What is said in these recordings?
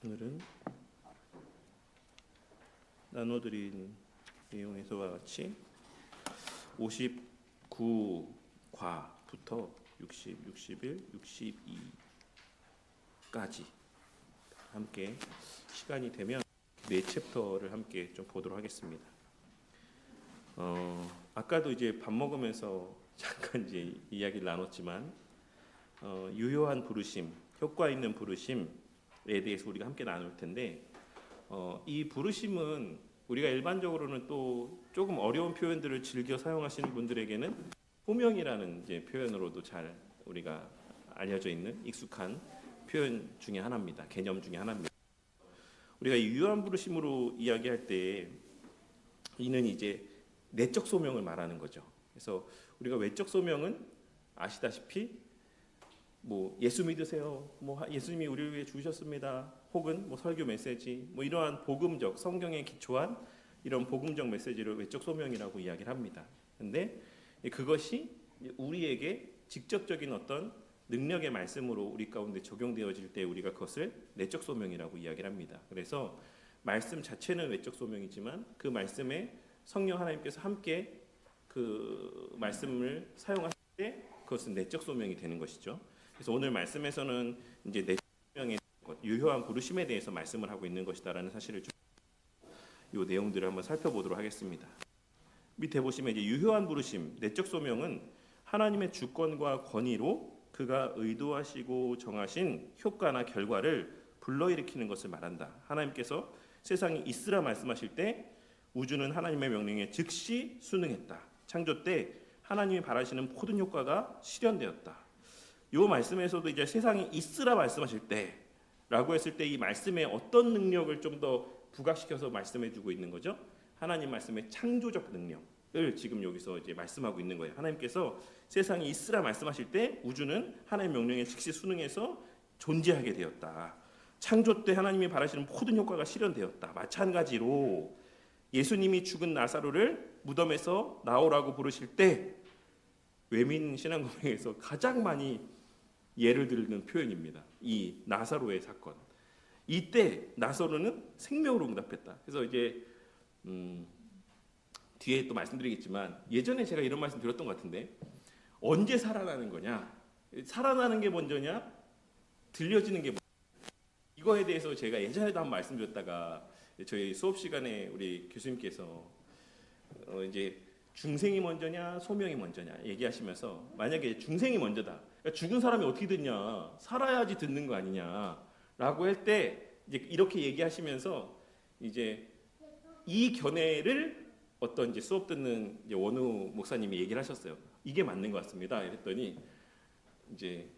오늘은 나눠드린 내용에서와 같이 59과부터 60, 61, 62까지 함께 시간이 되면 네 챕터를 함께 좀 보도록 하겠습니다. 아까도 이제 밥 먹으면서 잠깐 이제 이야기를 나눴지만 유효한 부르심, 효과 있는 부르심에 대해서 우리가 함께 나눌 텐데 이 부르심은 우리가 일반적으로는 또 조금 어려운 표현들을 즐겨 사용하시는 분들에게는 호명이라는 이제 표현으로도 잘 우리가 알려져 있는 익숙한 표현 중에 하나입니다. 개념 중에 하나입니다. 우리가 이 유효한 부르심으로 이야기할 때 이는 이제 내적 소명을 말하는 거죠. 그래서 우리가 외적 소명은 아시다시피 뭐 예수 믿으세요. 뭐 예수님이 우리를 위해 죽으셨습니다. 혹은 뭐 설교 메시지, 뭐 이러한 복음적 성경에 기초한 이런 복음적 메시지를 외적 소명이라고 이야기를 합니다. 근데 그것이 우리에게 직접적인 어떤 능력의 말씀으로 우리 가운데 적용되어질 때 우리가 그것을 내적 소명이라고 이야기를 합니다. 그래서 말씀 자체는 외적 소명이지만 그 말씀에 성령 하나님께서 함께 그 말씀을 사용하실 때 그것은 내적 소명이 되는 것이죠. 그래서 오늘 말씀에서는 이제 내적 소명의 유효한 부르심에 대해서 말씀을 하고 있는 것이다라는 사실을 좀 이 내용들을 한번 살펴보도록 하겠습니다. 밑에 보시면 이제 유효한 부르심, 내적 소명은 하나님의 주권과 권위로 그가 의도하시고 정하신 효과나 결과를 불러일으키는 것을 말한다. 하나님께서 세상이 있으라 말씀하실 때 우주는 하나님의 명령에 즉시 순응했다. 창조 때 하나님이 바라시는 모든 효과가 실현되었다. 이 말씀에서도 이제 세상이 있으라 말씀하실 때라고 했을 때 이 말씀에 어떤 능력을 좀 더 부각시켜서 말씀해주고 있는 거죠? 하나님 말씀의 창조적 능력을 지금 여기서 이제 말씀하고 있는 거예요. 하나님께서 세상이 있으라 말씀하실 때 우주는 하나님의 명령에 즉시 순응해서 존재하게 되었다. 창조 때 하나님이 바라시는 모든 효과가 실현되었다. 마찬가지로 예수님이 죽은 나사로를 무덤에서 나오라고 부르실 때 외민 신앙고백에서 가장 많이 예를 들는 표현입니다. 이 나사로의 사건. 이때 나사로는 생명으로 응답했다. 그래서 이제 뒤에 또 말씀드리겠지만 예전에 제가 이런 말씀 드렸던 것 같은데 언제 살아나는 거냐? 살아나는 게 먼저냐? 들려지는 게 먼저냐? 이거에 대해서 제가 예전에도 한번 말씀드렸다가 저희 수업 시간에 우리 교수님께서 이제 중생이 먼저냐 소명이 먼저냐 얘기하시면서 만약에 중생이 먼저다. 그러니까 죽은 사람이 어떻게 듣냐? 살아야지 듣는 거 아니냐라고 할 때 이제 이렇게 얘기하시면서 이제 이 견해를 어떤 이제 수업 듣는 이제 원우 목사님이 얘기를 하셨어요. 이게 맞는 것 같습니다. 이랬더니 이제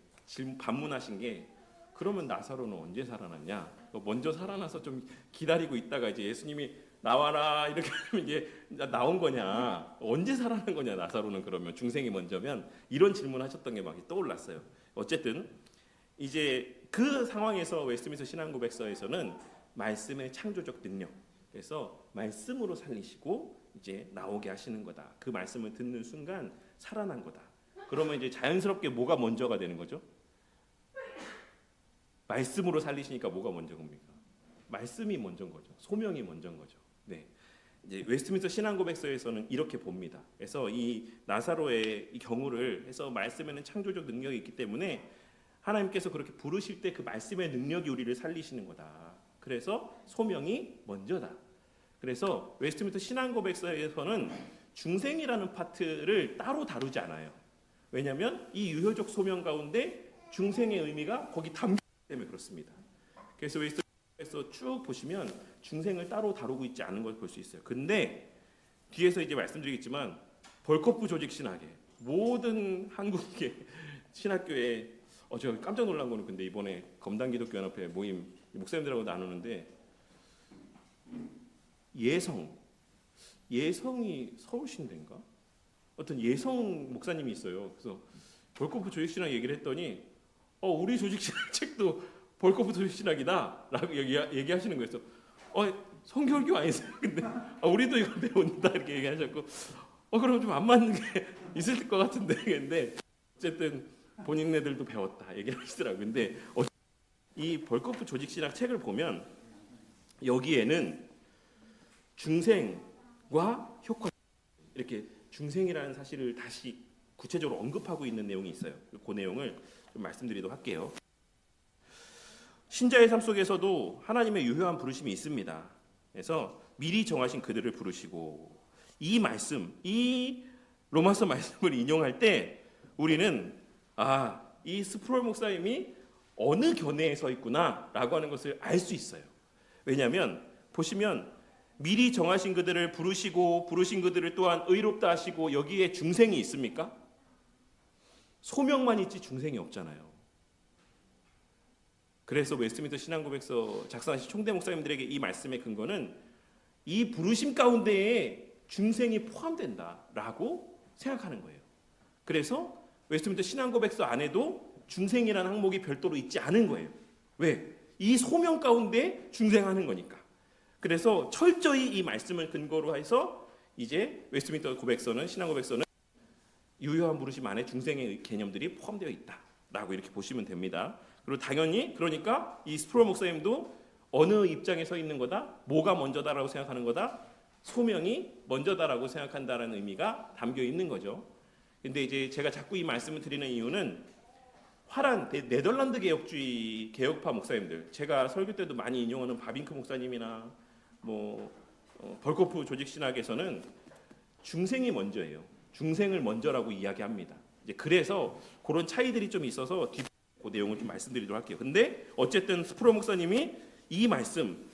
반문하신 게 그러면 나사로는 언제 살아났냐? 먼저 살아나서 좀 기다리고 있다가 이제 예수님이 나와라 이렇게 하면 이제 나온 거냐? 언제 살아난 거냐? 나사로는 그러면 중생이 먼저면 이런 질문하셨던 게 막 떠올랐어요. 어쨌든 이제 그 상황에서 웨스트민스터 신앙고백서에서는 말씀의 창조적 능력, 그래서 말씀으로 살리시고 이제 나오게 하시는 거다. 그 말씀을 듣는 순간 살아난 거다. 그러면 이제 자연스럽게 뭐가 먼저가 되는 거죠? 말씀으로 살리시니까 뭐가 먼저인 겁니까? 말씀이 먼저인 거죠. 소명이 먼저인 거죠. 네. 이제 웨스트민스터 신앙고백서에서는 이렇게 봅니다. 그래서 이 나사로의 이 경우를 해서 말씀에는 창조적 능력이 있기 때문에 하나님께서 그렇게 부르실 때 그 말씀의 능력이 우리를 살리시는 거다. 그래서 소명이 먼저다. 그래서 웨스트민스터 신앙고백서에서는 중생이라는 파트를 따로 다루지 않아요. 왜냐하면 이 유효적 소명 가운데 중생의 의미가 거기 담기기 때문에 그렇습니다. 그래서 웨스트민스터에서 쭉 보시면 중생을 따로 다루고 있지 않은 걸 볼 수 있어요. 근데 뒤에서 이제 말씀드리겠지만 벌코프 조직 신학에 모든 한국의 신학교에 제가 깜짝 놀란 거는 근데 이번에 검단기독교연합회 모임 목사님들하고 나누는데 예성이 서울신대인가? 어떤 예성 목사님이 있어요. 그래서 벌코프 조직신학 얘기를 했더니 우리 조직신학 책도 벌코프 조직신학이다라고 얘기하시는 거였어. 성결교 아니세요? 근데 우리도 이걸 배운다 이렇게 얘기하셨고 그럼 좀 안 맞는 게 있을 것 같은데 근데 어쨌든 본인네들도 배웠다 얘기를 하시더라고요. 근데 이 벌거프 조직신학 책을 보면 여기에는 중생과 효과, 이렇게 중생이라는 사실을 다시 구체적으로 언급하고 있는 내용이 있어요. 그 내용을 좀 말씀드리도록 할게요. 신자의 삶 속에서도 하나님의 유효한 부르심이 있습니다. 그래서 미리 정하신 그들을 부르시고, 이 말씀, 이 로마서 말씀을 인용할 때 우리는 이 스프롤 목사님이 어느 견해에 서 있구나라고 하는 것을 알 수 있어요. 왜냐하면 보시면 미리 정하신 그들을 부르시고 부르신 그들을 또한 의롭다 하시고, 여기에 중생이 있습니까? 소명만 있지 중생이 없잖아요. 그래서 웨스트민스터 신앙고백서 작성하신 총대 목사님들에게 이 말씀의 근거는 이 부르심 가운데에 중생이 포함된다라고 생각하는 거예요. 그래서 웨스트민스터 신앙고백서 안에도 중생이라는 항목이 별도로 있지 않은 거예요. 왜? 이 소명 가운데 중생하는 거니까. 그래서 철저히 이 말씀을 근거로 해서 이제 웨스트민스터 고백서는, 신앙고백서는 유효한 부르심 안에 중생의 개념들이 포함되어 있다라고 이렇게 보시면 됩니다. 그리고 당연히 그러니까 이 스프롤 목사님도 어느 입장에 서 있는 거다, 뭐가 먼저다라고 생각하는 거다, 소명이 먼저다라고 생각한다라는 의미가 담겨 있는 거죠. 근데 이제 제가 자꾸 이 말씀을 드리는 이유는 화란 네덜란드 개혁주의 개혁파 목사님들, 제가 설교 때도 많이 인용하는 바빙크 목사님이나 벌코프 조직신학에서는 중생이 먼저예요. 중생을 먼저라고 이야기합니다. 이제 그래서 그런 차이들이 좀 있어서 그 내용을 좀 말씀드리도록 할게요. 근데 어쨌든 스프롤 목사님이 이 말씀,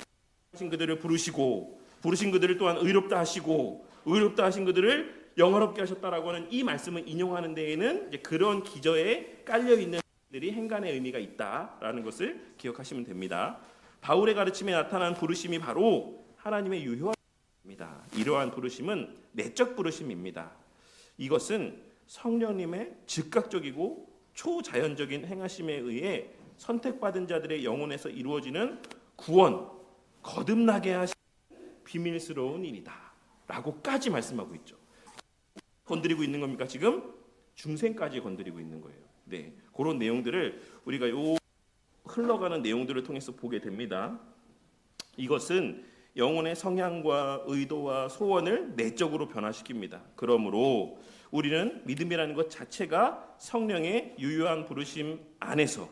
부르신 그들을 부르시고 부르신 그들을 또한 의롭다 하시고 의롭다 하신 그들을 영화롭게 하셨다라고 하는 이 말씀을 인용하는 데에는 이제 그런 기저에 깔려 있는 들이 행간의 의미가 있다라는 것을 기억하시면 됩니다. 바울의 가르침에 나타난 부르심이 바로 하나님의 유효한 부르심입니다. 이러한 부르심은 내적 부르심입니다. 이것은 성령님의 즉각적이고 초자연적인 행하심에 의해 선택받은 자들의 영혼에서 이루어지는 구원, 거듭나게 하신 비밀스러운 일이다 라고까지 말씀하고 있죠. 건드리고 있는 겁니까? 지금 중생까지 건드리고 있는 거예요. 네, 그런 내용들을 우리가 요 흘러가는 내용들을 통해서 보게 됩니다. 이것은 영혼의 성향과 의도와 소원을 내적으로 변화시킵니다. 그러므로 우리는 믿음이라는 것 자체가 성령의 유효한 부르심 안에서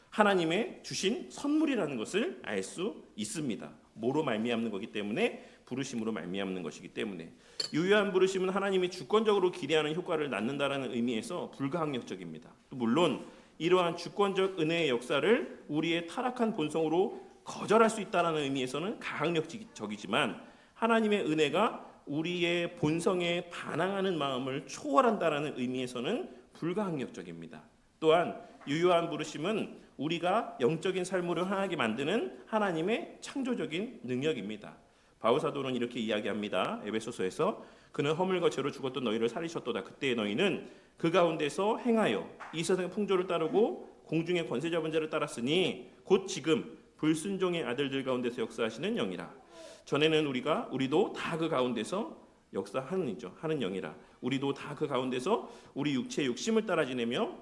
하나님의 주신 선물이라는 것을 알 수 있습니다. 뭐로 말미암는 거기 때문에, 부르심으로 말미암는 것이기 때문에. 유효한 부르심은 하나님이 주권적으로 기대하는 효과를 낳는다라는 의미에서 불가항력적입니다. 물론 이러한 주권적 은혜의 역사를 우리의 타락한 본성으로 거절할 수 있다는 의미에서는 가항력적이지만, 하나님의 은혜가 우리의 본성에 반항하는 마음을 초월한다는 의미에서는 불가항력적입니다. 또한 유효한 부르심은 우리가 영적인 삶으로 향하게 만드는 하나님의 창조적인 능력입니다. 바울 사도는 이렇게 이야기합니다. 에베소서에서 그는 허물과 죄로 죽었던 너희를 살리셨도다. 그때 너희는 그 가운데서 행하여 이 세상의 풍조를 따르고 공중의 권세 잡은 자를 따랐으니 곧 지금 불순종의 아들들 가운데서 역사하시는 영이라. 전에는 우리도 다 그 가운데서 역사하는 영이라. 우리도 다 그 가운데서 우리 육체의 욕심을 따라 지내며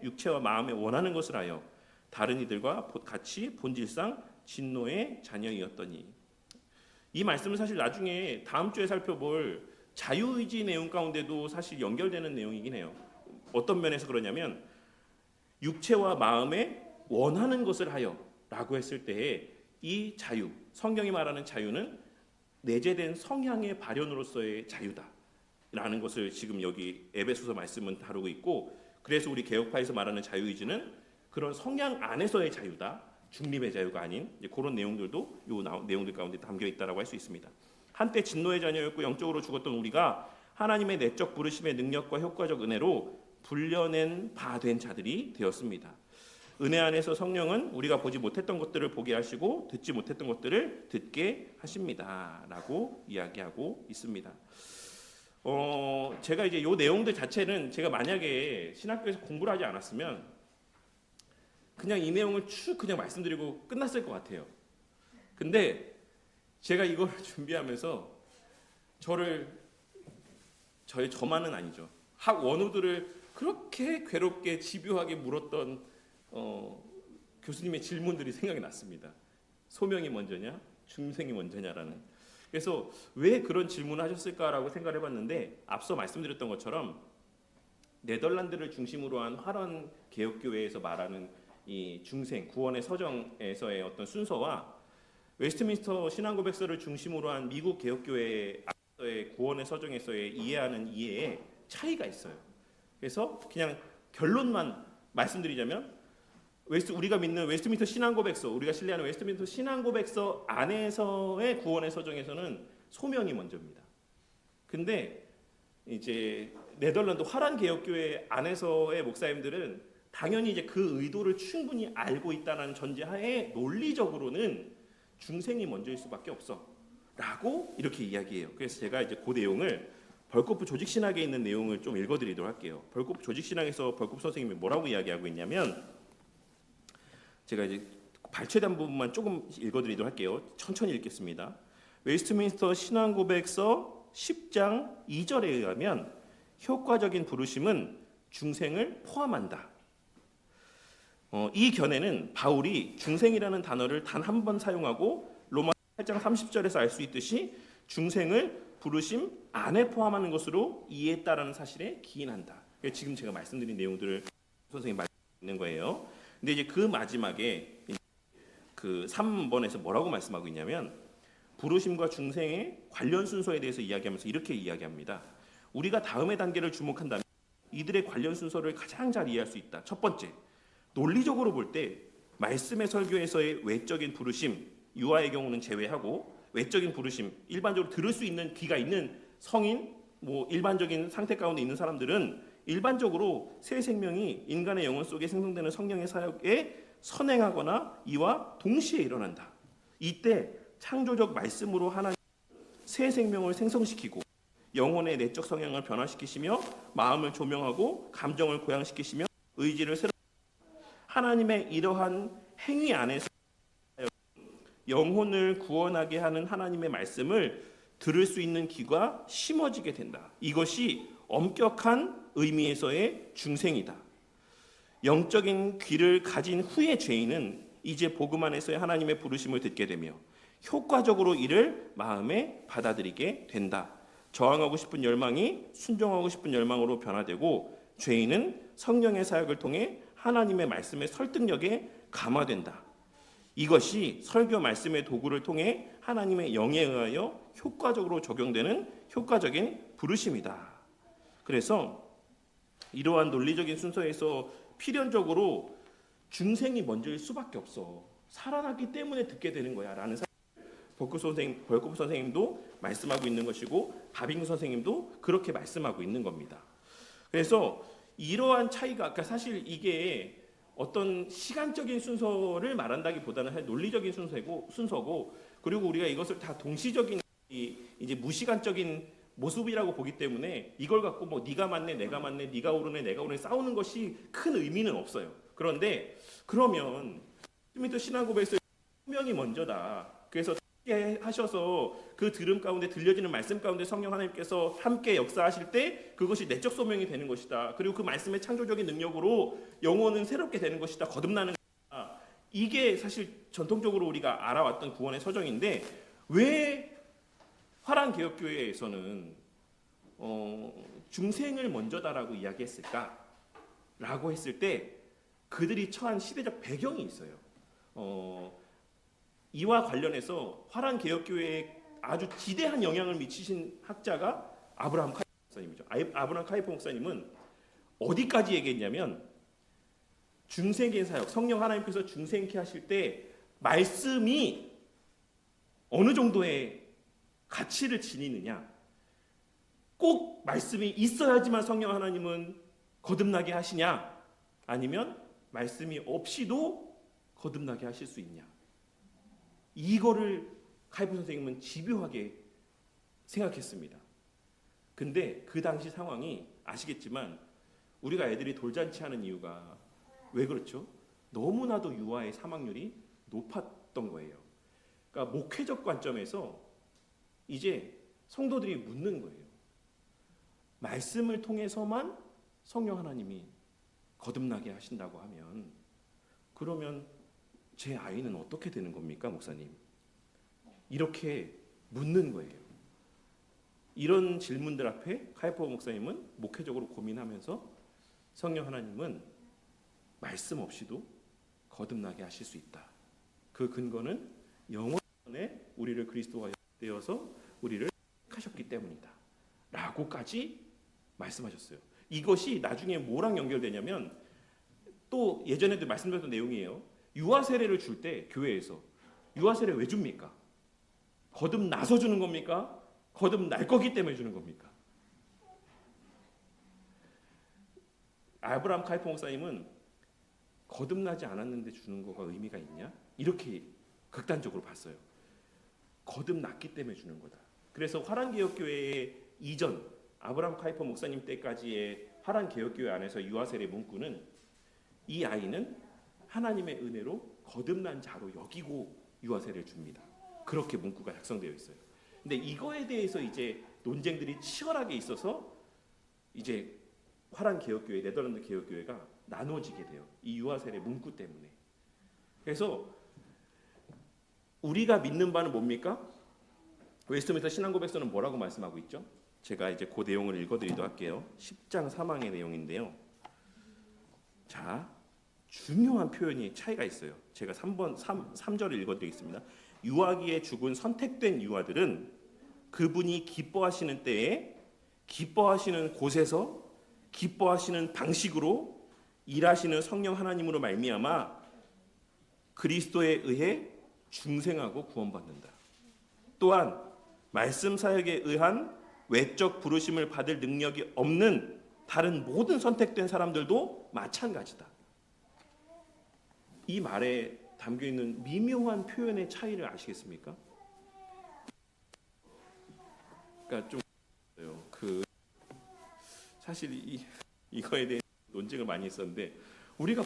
육체와 마음에 원하는 것을 하여 다른 이들과 같이 본질상 진노의 자녀이었더니. 이 말씀은 사실 나중에 다음 주에 살펴볼 자유의지 내용 가운데도 사실 연결되는 내용이긴 해요. 어떤 면에서 그러냐면, 육체와 마음에 원하는 것을 하여 라고 했을 때에 이 자유, 성경이 말하는 자유는 내재된 성향의 발현으로서의 자유다 라는 것을 지금 여기 에베소서 말씀은 다루고 있고, 그래서 우리 개혁파에서 말하는 자유의지는 그런 성향 안에서의 자유다, 중립의 자유가 아닌 그런 내용들도 이 내용들 가운데 담겨 있다라고 할 수 있습니다. 한때 진노의 자녀였고 영적으로 죽었던 우리가 하나님의 내적 부르심의 능력과 효과적 은혜로 불려낸 바 된 자들이 되었습니다. 은혜 안에서 성령은 우리가 보지 못했던 것들을 보게 하시고 듣지 못했던 것들을 듣게 하십니다라고 이야기하고 있습니다. 제가 이제 이 내용들 자체는 제가 만약에 신학교에서 공부를 하지 않았으면 그냥 이 내용을 쭉 그냥 말씀드리고 끝났을 것 같아요. 근데 제가 이걸 준비하면서 저만은 아니죠. 학 원우들을 그렇게 괴롭게 집요하게 물었던 교수님의 질문들이 생각이 났습니다. 소명이 먼저냐, 중생이 먼저냐라는. 그래서 왜 그런 질문을 하셨을까라고 생각을 해봤는데, 앞서 말씀드렸던 것처럼 네덜란드를 중심으로 한 활원 개혁교회에서 말하는 이 중생 구원의 서정에서의 어떤 순서와 웨스트민스터 신앙고백서를 중심으로 한 미국 개혁교회의 구원의 서정에서의 이해하는 이해에 차이가 있어요. 그래서 그냥 결론만 말씀드리자면, 우리가 믿는 웨스트민스터 신앙고백서, 우리가 신뢰하는 웨스트민스터 신앙고백서 안에서의 구원의 서정에서는 소명이 먼저입니다. 근데 이제 네덜란드 화란 개혁교회 안에서의 목사님들은 당연히 이제 그 의도를 충분히 알고 있다는 전제하에 논리적으로는 중생이 먼저일 수밖에 없어라고 이렇게 이야기해요. 그래서 제가 이제 그 내용을 벌코프 조직신학에 있는 내용을 좀 읽어드리도록 할게요. 벌코프 조직신학에서 벌코프 선생님이 뭐라고 이야기하고 있냐면, 제가 이제 발췌된 부분만 조금 읽어드리도록 할게요. 천천히 읽겠습니다. 웨스트민스터 신앙고백서 10장 2절에 의하면 효과적인 부르심은 중생을 포함한다. 이 견해는 바울이 중생이라는 단어를 단 한 번 사용하고 로마 8장 30절에서 알 수 있듯이 중생을 부르심 안에 포함하는 것으로 이해했다라는 사실에 기인한다. 지금 제가 말씀드린 내용들을 선생님이 말씀드리는 거예요. 근데 이제 그 마지막에 그 3번에서 뭐라고 말씀하고 있냐면, 부르심과 중생의 관련 순서에 대해서 이야기하면서 이렇게 이야기합니다. 우리가 다음의 단계를 주목한다면 이들의 관련 순서를 가장 잘 이해할 수 있다. 첫 번째, 논리적으로 볼 때 말씀의 설교에서의 외적인 부르심, 유아의 경우는 제외하고 외적인 부르심, 일반적으로 들을 수 있는 귀가 있는 성인, 일반적인 상태 가운데 있는 사람들은 일반적으로 새 생명이 인간의 영혼 속에 생성되는 성령의 사역에 선행하거나 이와 동시에 일어난다. 이때 창조적 말씀으로 하나님 새 생명을 생성시키고 영혼의 내적 성향을 변화시키시며 마음을 조명하고 감정을 고양시키시며 의지를 새로 하나님의 이러한 행위 안에서 영혼을 구원하게 하는 하나님의 말씀을 들을 수 있는 귀가 심어지게 된다. 이것이 엄격한 의미에서의 중생이다. 영적인 귀를 가진 후의 죄인은 이제 복음 안에서의 하나님의 부르심을 듣게 되며 효과적으로 이를 마음에 받아들이게 된다. 저항하고 싶은 열망이 순종하고 싶은 열망으로 변화되고 죄인은 성령의 사역을 통해 하나님의 말씀의 설득력에 감화된다. 이것이 설교 말씀의 도구를 통해 하나님의 영에 의하여 효과적으로 적용되는 효과적인 부르심이다. 그래서 이러한 논리적인 순서에서 필연적으로 중생이 먼저일 수밖에 없어. 살아났기 때문에 듣게 되는 거야 라는 벌코프 선생님도 말씀하고 있는 것이고 바빙 선생님도 그렇게 말씀하고 있는 겁니다. 그래서 이러한 차이가, 그러니까 사실 이게 어떤 시간적인 순서를 말한다기보다는 논리적인 순서고, 그리고 우리가 이것을 다 동시적인 이제 무시간적인 모습이라고 보기 때문에 이걸 갖고 네가 맞네 내가 맞네 네가 옳으네 내가 옳으네 싸우는 것이 큰 의미는 없어요. 그런데 그러면 웨스트민스터 신앙고백에서 소명이 먼저다. 그래서 하셔서 그 들음 가운데 들려지는 말씀 가운데 성령 하나님께서 함께 역사하실 때 그것이 내적 소명이 되는 것이다. 그리고 그 말씀의 창조적인 능력으로 영혼은 새롭게 되는 것이다. 거듭나는 것이다. 이게 사실 전통적으로 우리가 알아왔던 구원의 서정인데, 왜 화란 개혁교회에서는 중생을 먼저다라고 이야기했을까라고 했을 때 그들이 처한 시대적 배경이 있어요. 이와 관련해서 화란 개혁교회에 아주 지대한 영향을 미치신 학자가 아브라함 카이프 목사님이죠. 아브라함 카이프 목사님은 어디까지 얘기했냐면, 중생의 사역, 성령 하나님께서 중생케 하실 때 말씀이 어느 정도의 가치를 지니느냐, 꼭 말씀이 있어야지만 성령 하나님은 거듭나게 하시냐, 아니면 말씀이 없이도 거듭나게 하실 수 있냐, 이거를 카이프 선생님은 집요하게 생각했습니다. 근데 그 당시 상황이 아시겠지만 우리가 애들이 돌잔치 하는 이유가 왜 그렇죠? 너무나도 유아의 사망률이 높았던 거예요. 그러니까 목회적 관점에서 이제 성도들이 묻는 거예요. 말씀을 통해서만 성령 하나님이 거듭나게 하신다고 하면, 그러면 제 아이는 어떻게 되는 겁니까, 목사님? 이렇게 묻는 거예요. 이런 질문들 앞에 카이포 목사님은 목회적으로 고민하면서 성령 하나님은 말씀 없이도 거듭나게 하실 수 있다. 그 근거는 영원에 우리를 그리스도와 되어서 우리를 택하셨기 때문이다. 라고까지 말씀하셨어요. 이것이 나중에 뭐랑 연결되냐면 또 예전에도 말씀드렸던 내용이에요. 유아 세례를 줄 때 교회에서 유아 세례 왜 줍니까? 거듭나서 주는 겁니까? 거듭날 거기 때문에 주는 겁니까? 아브라함 카이포 목사님은 거듭나지 않았는데 주는 거가 의미가 있냐? 이렇게 극단적으로 봤어요. 거듭났기 때문에 주는 거다. 그래서 화란개혁교회의 이전 아브라함 카이퍼 목사님 때까지의 화란개혁교회 안에서 유아세례 문구는 이 아이는 하나님의 은혜로 거듭난 자로 여기고 유아세례를 줍니다. 그렇게 문구가 작성되어 있어요. 근데 이거에 대해서 이제 논쟁들이 치열하게 있어서 이제 화란개혁교회, 네덜란드 개혁교회가 나눠지게 돼요. 이 유아세례 문구 때문에. 그래서 우리가 믿는 바는 뭡니까? 웨스트민스터 신앙고백서는 뭐라고 말씀하고 있죠? 제가 이제 그 내용을 읽어드리도록 할게요. 10장 3항의 내용인데요. 자, 중요한 표현이 차이가 있어요. 제가 3절을 읽어드리겠습니다. 유아기에 죽은 선택된 유아들은 그분이 기뻐하시는 때에 기뻐하시는 곳에서 기뻐하시는 방식으로 일하시는 성령 하나님으로 말미암아 그리스도에 의해 중생하고 구원받는다. 또한 말씀 사역에 의한 외적 부르심을 받을 능력이 없는 다른 모든 선택된 사람들도 마찬가지다. 이 말에 담겨 있는 미묘한 표현의 차이를 아시겠습니까? 그러니까 좀 사실 이거에 대해 논쟁을 많이 했었는데 우리가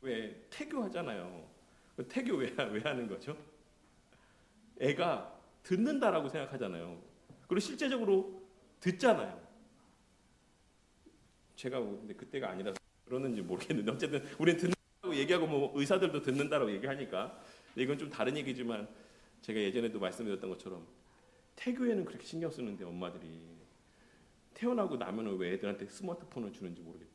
왜 태교하잖아요. 태교 왜 하는 거죠? 애가 듣는다라고 생각하잖아요. 그리고 실제적으로 듣잖아요. 제가 근데 그때가 아니라서 그러는지 모르겠는데 어쨌든 우리는 듣는다고 얘기하고 뭐 의사들도 듣는다라고 얘기하니까 이건 좀 다른 얘기지만 제가 예전에도 말씀드렸던 것처럼 태교에는 그렇게 신경 쓰는데 엄마들이 태어나고 나면 왜 애들한테 스마트폰을 주는지 모르겠다.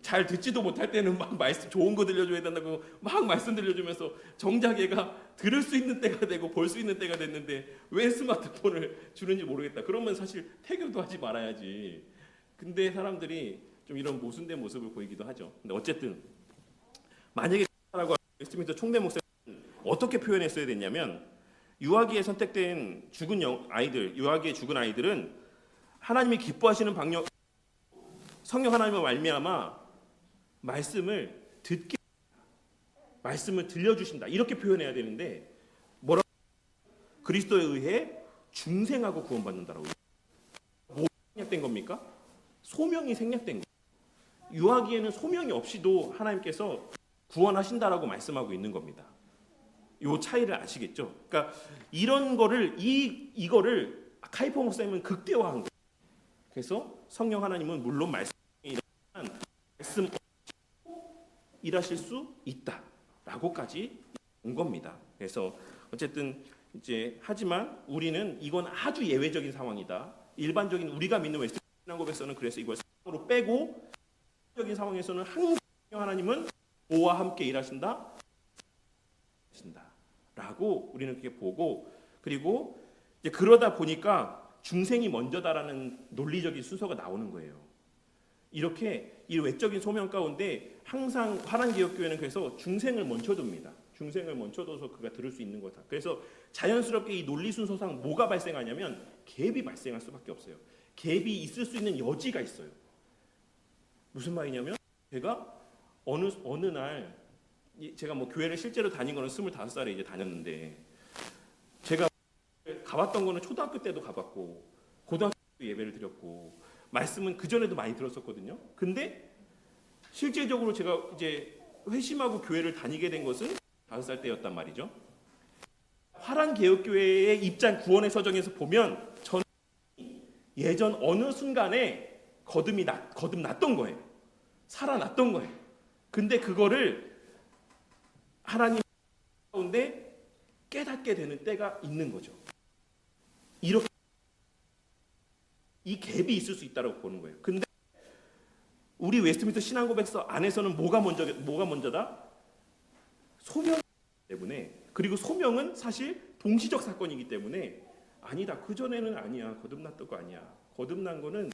잘 듣지도 못할 때는 막 말씀 좋은 거 들려줘야 된다고 막 말씀 들려주면서 정작 얘가 들을 수 있는 때가 되고 볼 수 있는 때가 됐는데 왜 스마트폰을 주는지 모르겠다. 그러면 사실 태교도 하지 말아야지. 근데 사람들이 좀 이런 모순된 모습을 보이기도 하죠. 근데 어쨌든 만약에 라고 웨스트민스터 총대 목사님은 어떻게 표현했어야 됐냐면 유아기에 선택된 유아기에 죽은 아이들은 하나님이 기뻐하시는 방역 성령 하나님의 말미암아 말씀을 들려주신다 이렇게 표현해야 되는데 뭐라고? 그리스도에 의해 중생하고 구원받는다라고. 뭐 생략된 겁니까? 소명이 생략된 거예요. 유아기에는 소명이 없이도 하나님께서 구원하신다라고 말씀하고 있는 겁니다. 이 차이를 아시겠죠? 그러니까 이런 거를 이거를 카이포 목사님은 극대화한 거예요. 그래서 성령 하나님은 물론 말씀 일하실 수 있다라고까지 온 겁니다. 그래서 어쨌든 이제 하지만 우리는 이건 아주 예외적인 상황이다. 일반적인 우리가 믿는 웨스트 신앙고백서는 그래서 이걸 상으로 빼고 적인 상황에서는 항상 하나님은 보와 함께 일하신다. 라고 우리는 그렇게 보고 그리고 이제 그러다 보니까 중생이 먼저다라는 논리적인 순서가 나오는 거예요. 이렇게 이 외적인 소명 가운데 항상 화란개혁교회는 그래서 중생을 먼저 둡니다. 중생을 먼저 둬서 그가 들을 수 있는 거다. 그래서 자연스럽게 이 논리 순서상 뭐가 발생하냐면 갭이 발생할 수밖에 없어요. 갭이 있을 수 있는 여지가 있어요. 무슨 말이냐면 제가 어느 날 제가 뭐 교회를 실제로 다닌 거는 25살에 이제 다녔는데 제가 가봤던 거는 초등학교 때도 가봤고 고등학교 때도 예배를 드렸고 말씀은 그 전에도 많이 들었었거든요. 근데 실제적으로 제가 이제 회심하고 교회를 다니게 된 것은 5살 때였단 말이죠. 화란개혁교회의 입장 구원의 서정에서 보면 저는 예전 어느 순간에 거듭났던 거예요. 살아났던 거예요. 근데 그거를 하나님 가운데 깨닫게 되는 때가 있는 거죠. 이렇게 이 갭이 있을 수 있다고 보는 거예요. 근데 우리 웨스트민스터 신앙고백서 안에서는 뭐가 먼저다? 소명 때문에, 그리고 소명은 사실 동시적 사건이기 때문에 아니다. 그 전에는 아니야. 거듭났던 거 아니야. 거듭난 거는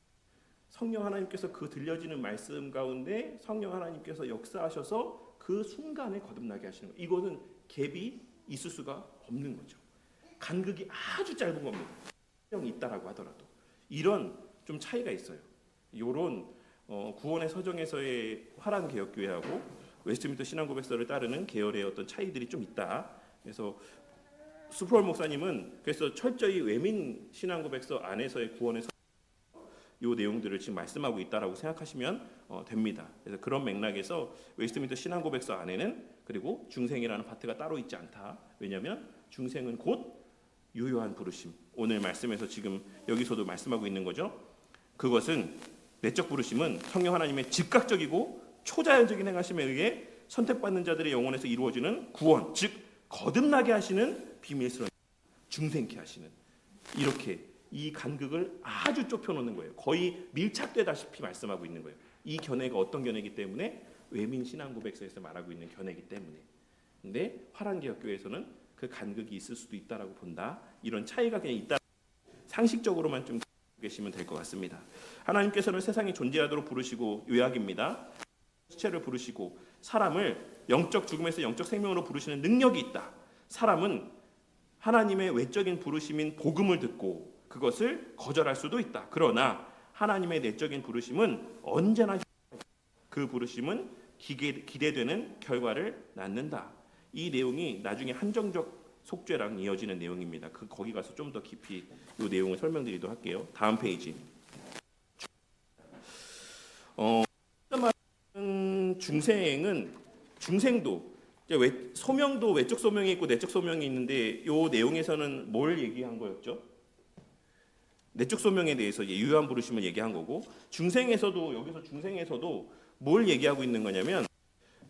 성령 하나님께서 그 들려지는 말씀 가운데 성령 하나님께서 역사하셔서 그 순간에 거듭나게 하시는 거예요. 이거는 갭이 있을 수가 없는 거죠. 간극이 아주 짧은 겁니다. 성령이 있다라고 하더라도 이런 좀 차이가 있어요. 이런 구원의 서정에서의 화란 개혁교회하고 웨스트민스터 신앙고백서를 따르는 계열의 어떤 차이들이 좀 있다. 그래서 스프롤 목사님은 그래서 철저히 외민 신앙고백서 안에서의 구원의 이 내용들을 지금 말씀하고 있다라고 생각하시면 됩니다. 그래서 그런 맥락에서 웨스트민스터 신앙고백서 안에는 그리고 중생이라는 파트가 따로 있지 않다. 왜냐하면 중생은 곧 유효한 부르심. 오늘 말씀에서 지금 여기서도 말씀하고 있는 거죠. 그것은 내적 부르심은 성령 하나님의 즉각적이고 초자연적인 행하심에 의해 선택받는 자들의 영혼에서 이루어지는 구원, 즉 거듭나게 하시는 비밀스러운 중생케 하시는, 이렇게 이 간극을 아주 좁혀놓는 거예요. 거의 밀착되다시피 말씀하고 있는 거예요. 이 견해가 어떤 견해이기 때문에 외민 신앙고백서에서 말하고 있는 견해이기 때문에. 근데 화란개혁교회에서는 그 간극이 있을 수도 있다라고 본다. 이런 차이가 그냥 있다. 상식적으로만 좀 계시면 될 것 같습니다. 하나님께서는 세상이 존재하도록 부르시고, 요약입니다. 시체를 부르시고 사람을 영적 죽음에서 영적 생명으로 부르시는 능력이 있다. 사람은 하나님의 외적인 부르심인 복음을 듣고 그것을 거절할 수도 있다. 그러나 하나님의 내적인 부르심은 언제나 그 부르심은 기대되는 결과를 낳는다. 이 내용이 나중에 한정적 속죄랑 이어지는 내용입니다. 거기 가서 좀 더 깊이 이 내용을 설명드리도록 할게요. 다음 페이지. 중생도 소명도 외적 소명이 있고 내적 소명이 있는데 이 내용에서는 뭘 얘기한 거였죠? 내적 소명에 대해서 유효한 부르심을 얘기한 거고, 여기서 중생에서도 뭘 얘기하고 있는 거냐면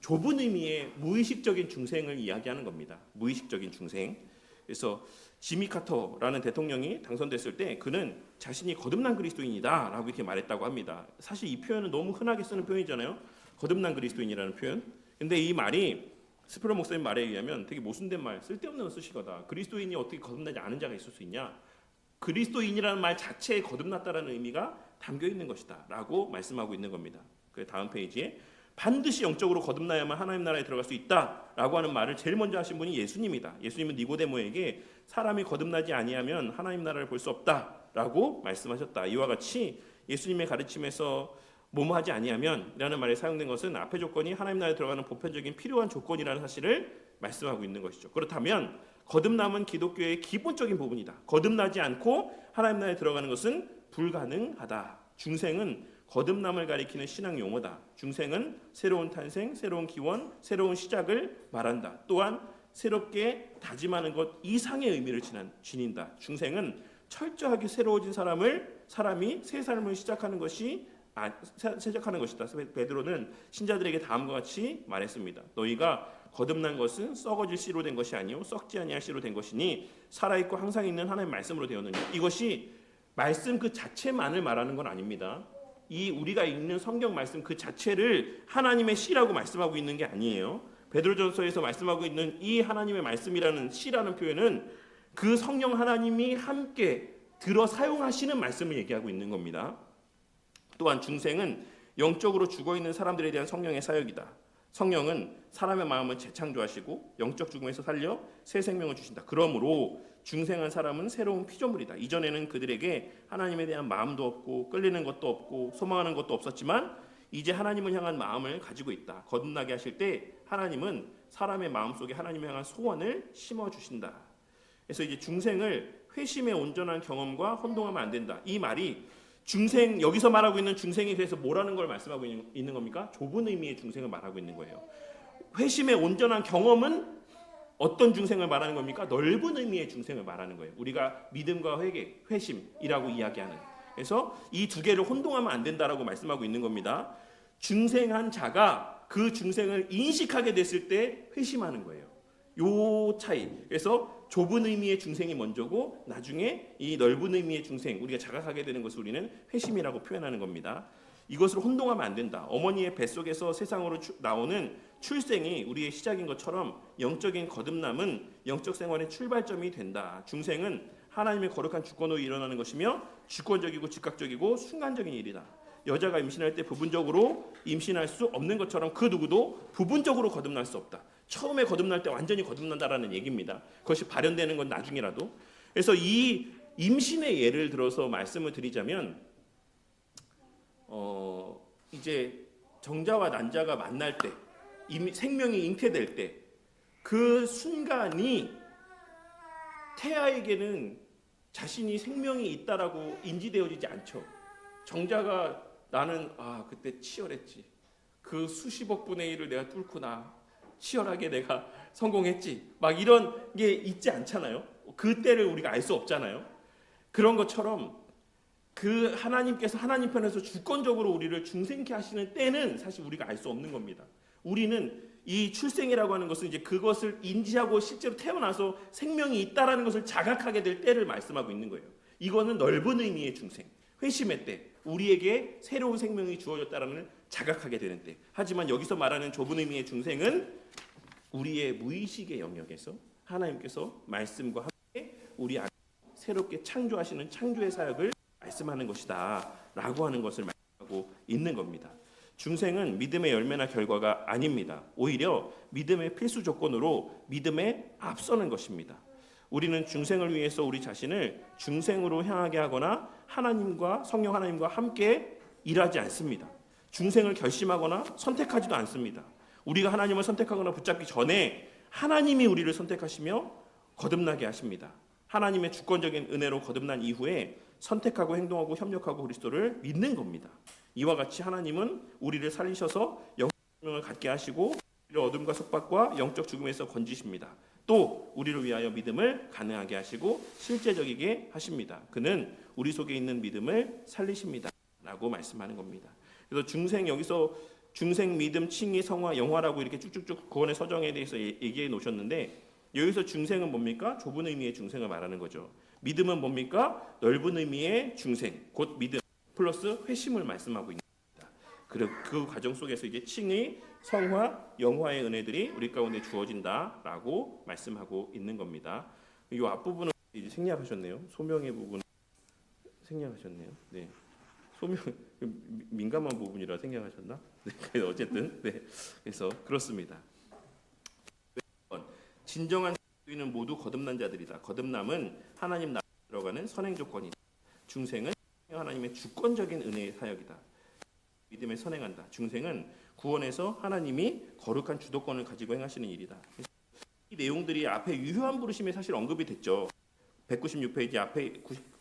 좁은 의미의 무의식적인 중생을 이야기하는 겁니다. 무의식적인 중생. 그래서 지미 카터라는 대통령이 당선됐을 때 그는 자신이 거듭난 그리스도인이다라고 이렇게 말했다고 합니다. 사실 이 표현은 너무 흔하게 쓰는 표현이잖아요. 거듭난 그리스도인이라는 표현. 근데 이 말이 스프롤 목사님 말에 의하면 되게 모순된 말, 쓸데없는 수식어다. 그리스도인이 어떻게 거듭나지 않은 자가 있을 수 있냐? 그리스도인이라는 말 자체에 거듭났다라는 의미가 담겨 있는 것이다라고 말씀하고 있는 겁니다. 그 다음 페이지에 반드시 영적으로 거듭나야만 하나님 나라에 들어갈 수 있다라고 하는 말을 제일 먼저 하신 분이 예수님이다. 예수님은 니고데모에게 사람이 거듭나지 아니하면 하나님 나라를 볼 수 없다라고 말씀하셨다. 이와 같이 예수님의 가르침에서 뭐뭐하지 아니하면이라는 말에 사용된 것은 앞의 조건이 하나님 나라에 들어가는 보편적인 필요한 조건이라는 사실을 말씀하고 있는 것이죠. 그렇다면 거듭남은 기독교의 기본적인 부분이다. 거듭나지 않고 하나님 나라에 들어가는 것은 불가능하다. 중생은 거듭남을 가리키는 신앙 용어다. 중생은 새로운 탄생, 새로운 기원, 새로운 시작을 말한다. 또한 새롭게 다짐하는 것 이상의 의미를 지닌다. 중생은 철저하게 새로워진 사람이 새 삶을 시작하는 것이다. 베드로는 신자들에게 다음과 같이 말했습니다. 너희가 거듭난 것은 썩어질 씨로 된 것이 아니요 썩지 아니할 씨로 된 것이니 살아있고 항상 있는 하나님의 말씀으로 되었느냐. 이것이 말씀 그 자체만을 말하는 건 아닙니다. 이 우리가 읽는 성경 말씀 그 자체를 하나님의 씨라고 말씀하고 있는 게 아니에요. 베드로전서에서 말씀하고 있는 이 하나님의 말씀이라는 씨라는 표현은 그 성령 하나님이 함께 들어 사용하시는 말씀을 얘기하고 있는 겁니다. 또한 중생은 영적으로 죽어있는 사람들에 대한 성령의 사역이다. 성령은 사람의 마음을 재창조하시고 영적 죽음에서 살려 새 생명을 주신다. 그러므로 중생한 사람은 새로운 피조물이다. 이전에는 그들에게 하나님에 대한 마음도 없고 끌리는 것도 없고 소망하는 것도 없었지만 이제 하나님을 향한 마음을 가지고 있다. 거듭나게 하실 때 하나님은 사람의 마음속에 하나님을 향한 소원을 심어주신다. 그래서 이제 중생을 회심의 온전한 경험과 혼동하면 안 된다. 이 말이 중생, 여기서 말하고 있는 중생이 그래서 뭐라는 걸 말씀하고 있는 겁니까? 좁은 의미의 중생을 말하고 있는 거예요. 회심의 온전한 경험은 어떤 중생을 말하는 겁니까? 넓은 의미의 중생을 말하는 거예요. 우리가 믿음과 회개, 회심이라고 이야기하는. 그래서 이 두 개를 혼동하면 안 된다라고 말씀하고 있는 겁니다. 중생한 자가 그 중생을 인식하게 됐을 때 회심하는 거예요. 요 차이. 그래서 좁은 의미의 중생이 먼저고 나중에 이 넓은 의미의 중생, 우리가 자각하게 되는 것을 우리는 회심이라고 표현하는 겁니다. 이것을 혼동하면 안 된다. 어머니의 뱃속에서 세상으로 나오는 출생이 우리의 시작인 것처럼 영적인 거듭남은 영적 생활의 출발점이 된다. 중생은 하나님의 거룩한 주권으로 일어나는 것이며 주권적이고 즉각적이고 순간적인 일이다. 여자가 임신할 때 부분적으로 임신할 수 없는 것처럼 그 누구도 부분적으로 거듭날 수 없다. 처음에 거듭날 때 완전히 거듭난다라는 얘기입니다. 그것이 발현되는 건 나중이라도. 그래서 이 임신의 예를 들어서 말씀을 드리자면 이제 정자와 난자가 만날 때 생명이 잉태될 때 그 순간이 태아에게는 자신이 생명이 있다라고 인지되어지지 않죠. 정자가 나는 그때 치열했지. 그 수십억 분의 1을 내가 뚫구나. 치열하게 내가 성공했지. 막 이런 게 있지 않잖아요. 그때를 우리가 알 수 없잖아요. 그런 것처럼 그 하나님께서 하나님 편에서 주권적으로 우리를 중생케 하시는 때는 사실 우리가 알 수 없는 겁니다. 우리는 이 출생이라고 하는 것은 이제 그것을 인지하고 실제로 태어나서 생명이 있다라는 것을 자각하게 될 때를 말씀하고 있는 거예요. 이거는 넓은 의미의 중생, 회심의 때, 우리에게 새로운 생명이 주어졌다라는 자각하게 되는 때. 하지만 여기서 말하는 좁은 의미의 중생은 우리의 무의식의 영역에서 하나님께서 말씀과 함께 우리 안에 새롭게 창조하시는 창조의 사역을 말씀하는 것이다 라고 하는 것을 말하고 있는 겁니다. 중생은 믿음의 열매나 결과가 아닙니다. 오히려 믿음의 필수 조건으로 믿음에 앞서는 것입니다. 우리는 중생을 위해서 우리 자신을 중생으로 향하게 하거나 하나님과 성령 하나님과 함께 일하지 않습니다. 중생을 결심하거나 선택하지도 않습니다. 우리가 하나님을 선택하거나 붙잡기 전에 하나님이 우리를 선택하시며 거듭나게 하십니다. 하나님의 주권적인 은혜로 거듭난 이후에 선택하고 행동하고 협력하고 그리스도를 믿는 겁니다. 이와 같이 하나님은 우리를 살리셔서 영적 생명을 갖게 하시고 우리를 어둠과 속박과 영적 죽음에서 건지십니다. 또 우리를 위하여 믿음을 가능하게 하시고 실제적이게 하십니다. 그는 우리 속에 있는 믿음을 살리십니다 라고 말씀하는 겁니다. 그래서 중생, 여기서 중생, 믿음, 칭의, 성화, 영화라고 이렇게 쭉쭉쭉 구원의 서정에 대해서 얘기해 놓으셨는데 여기서 중생은 뭡니까? 좁은 의미의 중생을 말하는 거죠. 믿음은 뭡니까? 넓은 의미의 중생, 곧 믿음 플러스 회심을 말씀하고 있는 겁니다. 그 과정 속에서 이제 칭의, 성화, 영화의 은혜들이 우리 가운데 주어진다라고 말씀하고 있는 겁니다. 이 앞부분은 이제 생략하셨네요. 소명의 부분 생략하셨네요. 네, 소명 민감한 부분이라 생략하셨나? 네, 어쨌든 네, 그래서 그렇습니다. 진정한 그리스도인은 모두 거듭난 자들이다. 거듭남은 하나님 나라에 들어가는 선행 조건이다. 중생은 하나님의 주권적인 은혜의 사역이다. 믿음에 선행한다. 중생은 구원에서 하나님이 거룩한 주도권을 가지고 행하시는 일이다. 이 내용들이 앞에 유효한 부르심에 사실 언급이 됐죠. 196페이지 앞에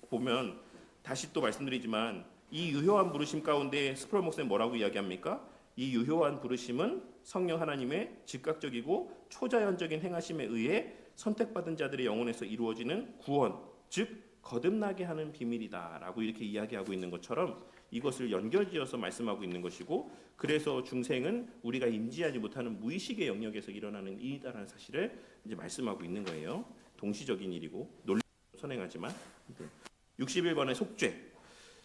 보면 다시 또 말씀드리지만 이 유효한 부르심 가운데 스프롤 목사님 뭐라고 이야기합니까? 이 유효한 부르심은 성령 하나님의 즉각적이고 초자연적인 행하심에 의해 선택받은 자들의 영혼에서 이루어지는 구원, 즉 거듭나게 하는 비밀이다라고 이렇게 이야기하고 있는 것처럼 이것을 연결지어서 말씀하고 있는 것이고, 그래서 중생은 우리가 인지하지 못하는 무의식의 영역에서 일어나는 일이다라는 사실을 이제 말씀하고 있는 거예요. 동시적인 일이고 논리로 선행하지만. 61번의 속죄.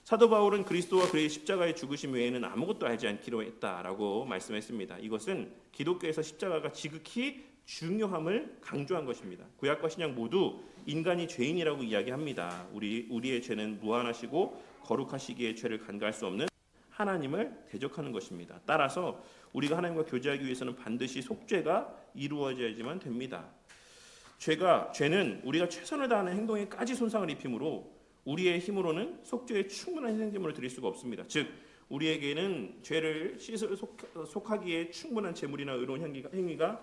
사도 바울은 그리스도와 그의 십자가의 죽으심 외에는 아무것도 알지 않기로 했다라고 말씀했습니다. 이것은 기독교에서 십자가가 지극히 중요함을 강조한 것입니다. 구약과 신약 모두 인간이 죄인이라고 이야기합니다. 우리의 죄는 무한하시고 거룩하시기에 죄를 간과할 수 없는 하나님을 대적하는 것입니다. 따라서 우리가 하나님과 교제하기 위해서는 반드시 속죄가 이루어져야지만 됩니다. 죄는 우리가 최선을 다하는 행동에까지 손상을 입히므로 우리의 힘으로는 속죄에 충분한 희생제물을 드릴 수가 없습니다. 즉 우리에게는 죄를 씻을 속하기에 충분한 제물이나 의로운 행위가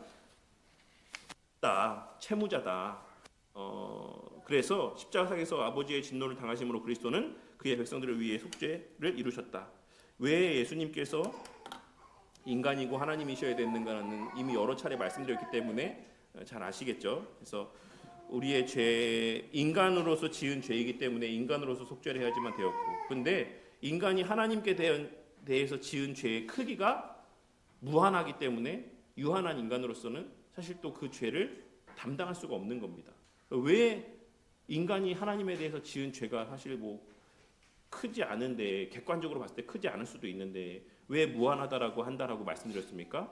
없다. 채무자다. 그래서 십자가상에서 아버지의 진노를 당하심으로 그리스도는 그의 백성들을 위해 속죄를 이루셨다. 왜 예수님께서 인간이고 하나님이셔야 되는가는 이미 여러 차례 말씀드렸기 때문에 잘 아시겠죠. 그래서 우리의 죄, 인간으로서 지은 죄이기 때문에 인간으로서 속죄를 해야지만 되었고, 근데 인간이 하나님께 대해서 지은 죄의 크기가 무한하기 때문에 유한한 인간으로서는 사실 또 그 죄를 담당할 수가 없는 겁니다. 왜 인간이 하나님에 대해서 지은 죄가 사실 뭐 크지 않은데, 객관적으로 봤을 때 크지 않을 수도 있는데 왜 무한하다라고 한다라고 말씀드렸습니까?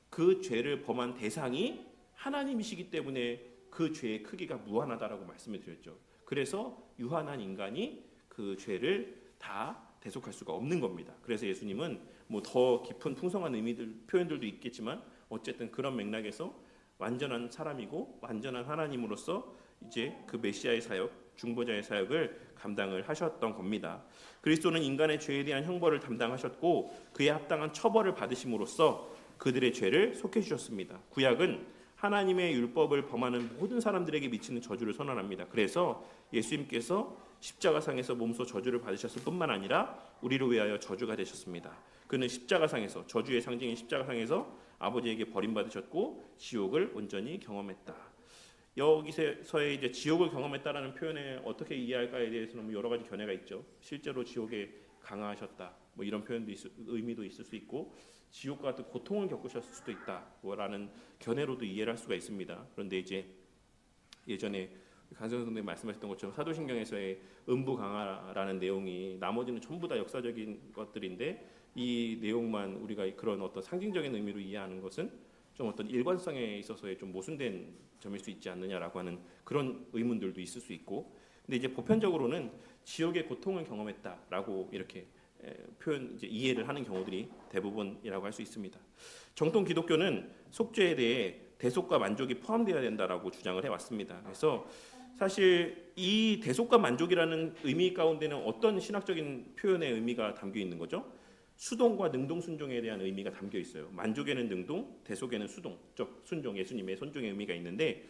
그 죄를 범한 대상이 하나님이시기 때문에 그 죄의 크기가 무한하다라고 말씀을 드렸죠. 그래서 유한한 인간이 그 죄를 다 대속할 수가 없는 겁니다. 그래서 예수님은 뭐 더 깊은 풍성한 의미들 표현들도 있겠지만 어쨌든 그런 맥락에서 완전한 사람이고 완전한 하나님으로서 이제 그 메시아의 사역, 중보자의 사역을 감당을 하셨던 겁니다. 그리스도는 인간의 죄에 대한 형벌을 담당하셨고 그에 합당한 처벌을 받으심으로써 그들의 죄를 속해 주셨습니다. 구약은 하나님의 율법을 범하는 모든 사람들에게 미치는 저주를 선언합니다. 그래서 예수님께서 십자가상에서 몸소 저주를 받으셨을 뿐만 아니라 우리를 위하여 저주가 되셨습니다. 그는 십자가상에서, 저주의 상징인 십자가상에서 아버지에게 버림받으셨고 지옥을 온전히 경험했다. 여기서의 이제 지옥을 경험했다라는 표현에 어떻게 이해할까에 대해서는 뭐 여러 가지 견해가 있죠. 실제로 지옥에 강하셨다, 뭐 이런 표현도 의미도 있을 수 있고, 지옥과 같은 고통을 겪으셨을 수도 있다라는 견해로도 이해를 할 수가 있습니다. 그런데 이제 예전에 강선 선생님 말씀하셨던 것처럼 사도신경에서의 음부강화라는 내용이 나머지는 전부 다 역사적인 것들인데 이 내용만 우리가 그런 어떤 상징적인 의미로 이해하는 것은 좀 어떤 일관성에 있어서의 좀 모순된 점일 수 있지 않느냐라고 하는 그런 의문들도 있을 수 있고, 근데 이제 보편적으로는 지옥의 고통을 경험했다라고 이렇게 표현 이제 이해를 하는 경우들이 대부분이라고 할 수 있습니다. 정통 기독교는 속죄에 대해 대속과 만족이 포함되어야 된다라고 주장을 해왔습니다. 그래서 사실 이 대속과 만족이라는 의미 가운데는 어떤 신학적인 표현의 의미가 담겨 있는 거죠? 수동과 능동 순종에 대한 의미가 담겨 있어요. 만족에는 능동, 대속에는 수동적 순종, 예수님의 순종의 의미가 있는데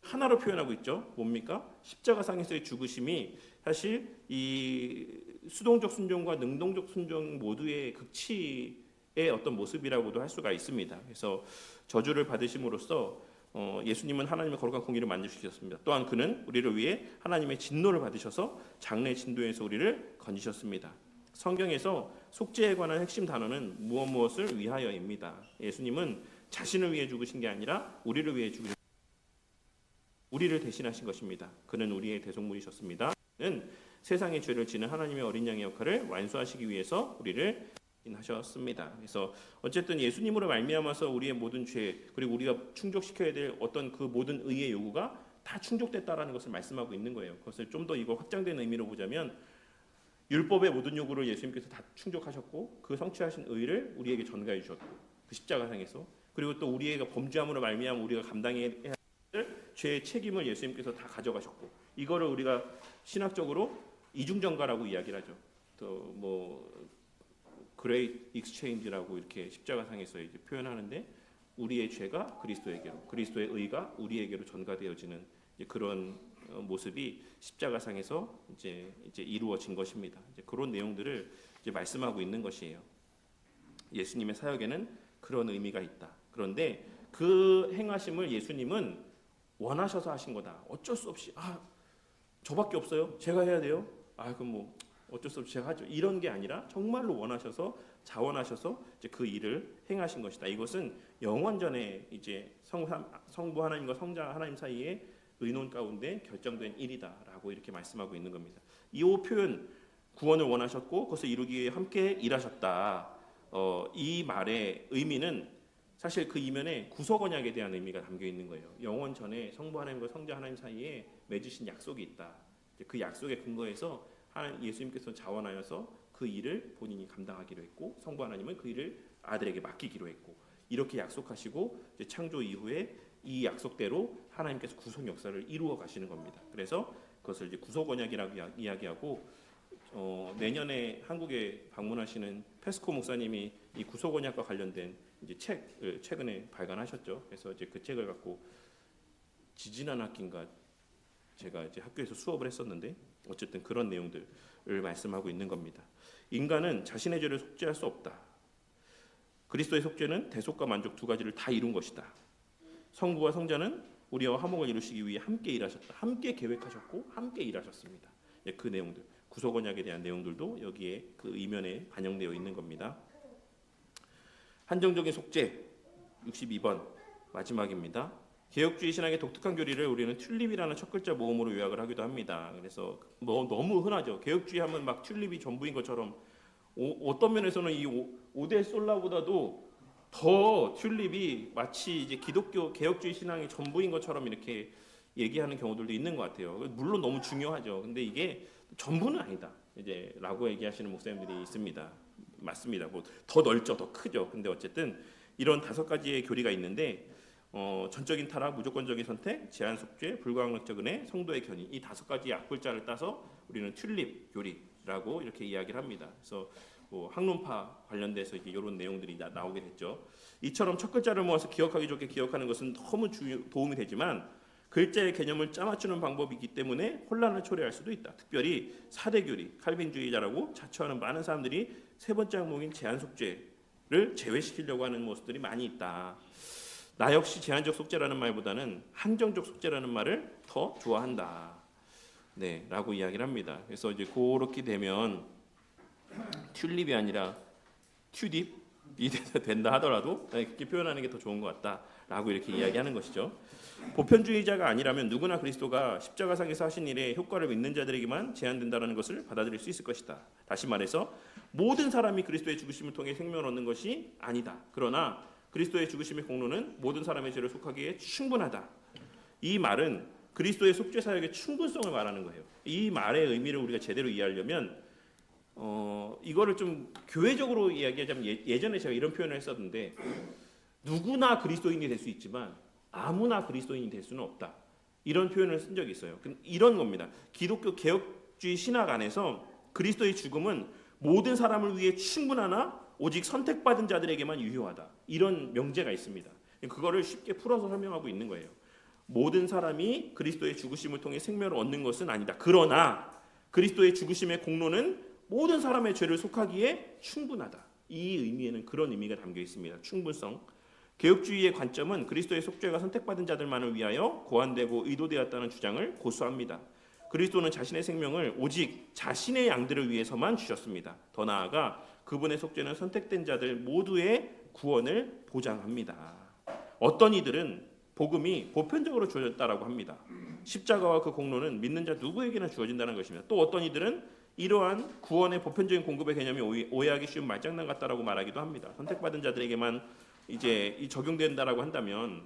하나로 표현하고 있죠. 뭡니까? 십자가상에서의 죽으심이 사실 이 수동적 순종과 능동적 순종 모두의 극치의 어떤 모습이라고도 할 수가 있습니다. 그래서 저주를 받으심으로써 예수님은 하나님의 거룩한 공의를 만족시켰습니다. 또한 그는 우리를 위해 하나님의 진노를 받으셔서 장래 진도에서 우리를 건지셨습니다. 성경에서 속죄에 관한 핵심 단어는 무엇을 위하여입니다. 예수님은 자신을 위해 죽으신 게 아니라 우리를 위해 죽으신, 우리를 대신하신 것입니다. 그는 우리의 대속물이셨습니다. 는 세상의 죄를 지는 하나님의 어린 양의 역할을 완수하시기 위해서 우리를 하셨습니다. 그래서 어쨌든 예수님으로 말미암아서 우리의 모든 죄, 그리고 우리가 충족시켜야 될 어떤 그 모든 의의 요구가 다 충족됐다라는 것을 말씀하고 있는 거예요. 그것을 좀 더 이거 확장된 의미로 보자면 율법의 모든 요구를 예수님께서 다 충족하셨고 그 성취하신 의를 우리에게 전가해 주셨고 그 십자가상에서, 그리고 또 우리가 범죄함으로 말미암아 우리가 감당해야 할 죄의 책임을 예수님께서 다 가져가셨고, 이거를 우리가 신학적으로 이중전가라고 이야기를 하죠. 또 뭐 그레이트 익스체인지라고 이렇게 십자가상에서 이제 표현하는데 우리의 죄가 그리스도에게로, 그리스도의 의가 우리에게로 전가되어지는 이제 그런 모습이 십자가상에서 이제 이루어진 것입니다. 이제 그런 내용들을 이제 말씀하고 있는 것이에요. 예수님의 사역에는 그런 의미가 있다. 그런데 그 행하심을 예수님은 원하셔서 하신 거다. 어쩔 수 없이 저밖에 없어요. 제가 해야 돼요. 그럼 뭐 어쩔 수 없이 제가 하죠. 이런 게 아니라 정말로 원하셔서 자원하셔서 이제 그 일을 행하신 것이다. 이것은 영원전에 이제 성부 하나님과 성자 하나님 사이에 의논 가운데 결정된 일이다라고 이렇게 말씀하고 있는 겁니다. 이 표현, 구원을 원하셨고 그것을 이루기 위해 함께 일하셨다. 이 말의 의미는 사실 그 이면에 구속 언약에 대한 의미가 담겨 있는 거예요. 영원 전에 성부 하나님과 성자 하나님 사이에 맺으신 약속이 있다. 그 약속의 근거에서 예수님께서 자원하여서 그 일을 본인이 감당하기로 했고 성부 하나님은 그 일을 아들에게 맡기기로 했고, 이렇게 약속하시고 이제 창조 이후에 이 약속대로 하나님께서 구속 역사를 이루어 가시는 겁니다. 그래서 그것을 이제 구속 언약이라고 이야기하고, 내년에 한국에 방문하시는 페스코 목사님이 이 구속 언약과 관련된 이제 책을 최근에 발간하셨죠. 그래서 이제 그 책을 갖고 지지난 학기인가 제가 이제 학교에서 수업을 했었는데 어쨌든 그런 내용들을 말씀하고 있는 겁니다. 인간은 자신의 죄를 속죄할 수 없다. 그리스도의 속죄는 대속과 만족 두 가지를 다 이룬 것이다. 성부와 성자는 우리와 화목을 이루시기 위해 함께 일하셨다. 함께 계획하셨고 함께 일하셨습니다. 그 내용들, 구속 언약에 대한 내용들도 여기에 그 이면에 반영되어 있는 겁니다. 한정적인 속죄 62번 마지막입니다. 개혁주의 신학의 독특한 교리를 우리는 튤립이라는 첫 글자 모음으로 요약을 하기도 합니다. 그래서 너무 흔하죠. 개혁주의 하면 막 튤립이 전부인 것처럼 어떤 면에서는 이 오대 솔라보다도 더 튤립이 마치 이제 기독교 개혁주의 신앙의 전부인 것처럼 이렇게 얘기하는 경우들도 있는 것 같아요. 물론 너무 중요하죠. 근데 이게 전부는 아니다. 이제라고 얘기하시는 목사님들이 있습니다. 맞습니다. 뭐 더 넓죠, 더 크죠. 근데 어쨌든 이런 5가지의 교리가 있는데 전적인 타락, 무조건적인 선택, 제한 속죄, 불가항력적 은혜, 성도의 견인 이 5가지 약불자를 따서 우리는 튤립 교리라고 이렇게 이야기를 합니다. 그래서 뭐 학론파 관련돼서 이런 내용들이 나오게 됐죠. 이처럼 첫 글자를 모아서 기억하기 좋게 기억하는 것은 너무 도움이 되지만 글자의 개념을 짜맞추는 방법이기 때문에 혼란을 초래할 수도 있다. 특별히 사대교리, 칼빈주의자라고 자처하는 많은 사람들이 세 번째 항목인 제한 속죄를 제외시키려고 하는 모습들이 많이 있다. 나 역시 제한적 속죄라는 말보다는 한정적 속죄라는 말을 더 좋아한다. 네, 라고 이야기를 합니다. 그래서 이제 그렇게 되면 튤립이 아니라 튜딥이 된다 하더라도 그렇게 표현하는 게 더 좋은 것 같다라고 이렇게 이야기하는 것이죠. 보편주의자가 아니라면 누구나 그리스도가 십자가상에서 하신 일의 효과를 믿는 자들에게만 제한된다는 것을 받아들일 수 있을 것이다. 다시 말해서 모든 사람이 그리스도의 죽으심을 통해 생명을 얻는 것이 아니다. 그러나 그리스도의 죽으심의 공로는 모든 사람의 죄를 속하기에 충분하다. 이 말은 그리스도의 속죄 사역의 충분성을 말하는 거예요. 이 말의 의미를 우리가 제대로 이해하려면 이거를 좀 교회적으로 이야기하자면 예전에 제가 이런 표현을 했었는데 누구나 그리스도인이 될 수 있지만 아무나 그리스도인이 될 수는 없다. 이런 표현을 쓴 적이 있어요. 이런 겁니다. 기독교 개혁주의 신학 안에서 그리스도의 죽음은 모든 사람을 위해 충분하나 오직 선택받은 자들에게만 유효하다. 이런 명제가 있습니다. 그거를 쉽게 풀어서 설명하고 있는 거예요. 모든 사람이 그리스도의 죽으심을 통해 생명을 얻는 것은 아니다. 그러나 그리스도의 죽으심의 공로는 모든 사람의 죄를 속하기에 충분하다. 이 의미에는 그런 의미가 담겨 있습니다. 충분성. 개혁주의의 관점은 그리스도의 속죄가 선택받은 자들만을 위하여 고안되고 의도되었다는 주장을 고수합니다. 그리스도는 자신의 생명을 오직 자신의 양들을 위해서만 주셨습니다. 더 나아가 그분의 속죄는 선택된 자들 모두의 구원을 보장합니다. 어떤 이들은 복음이 보편적으로 주어졌다라고 합니다. 십자가와 그 공로는 믿는 자 누구에게나 주어진다는 것입니다. 또 어떤 이들은 이러한 구원의 보편적인 공급의 개념이 오해하기 쉬운 말장난 같다라고 말하기도 합니다. 선택받은 자들에게만 이제 적용된다라고 한다면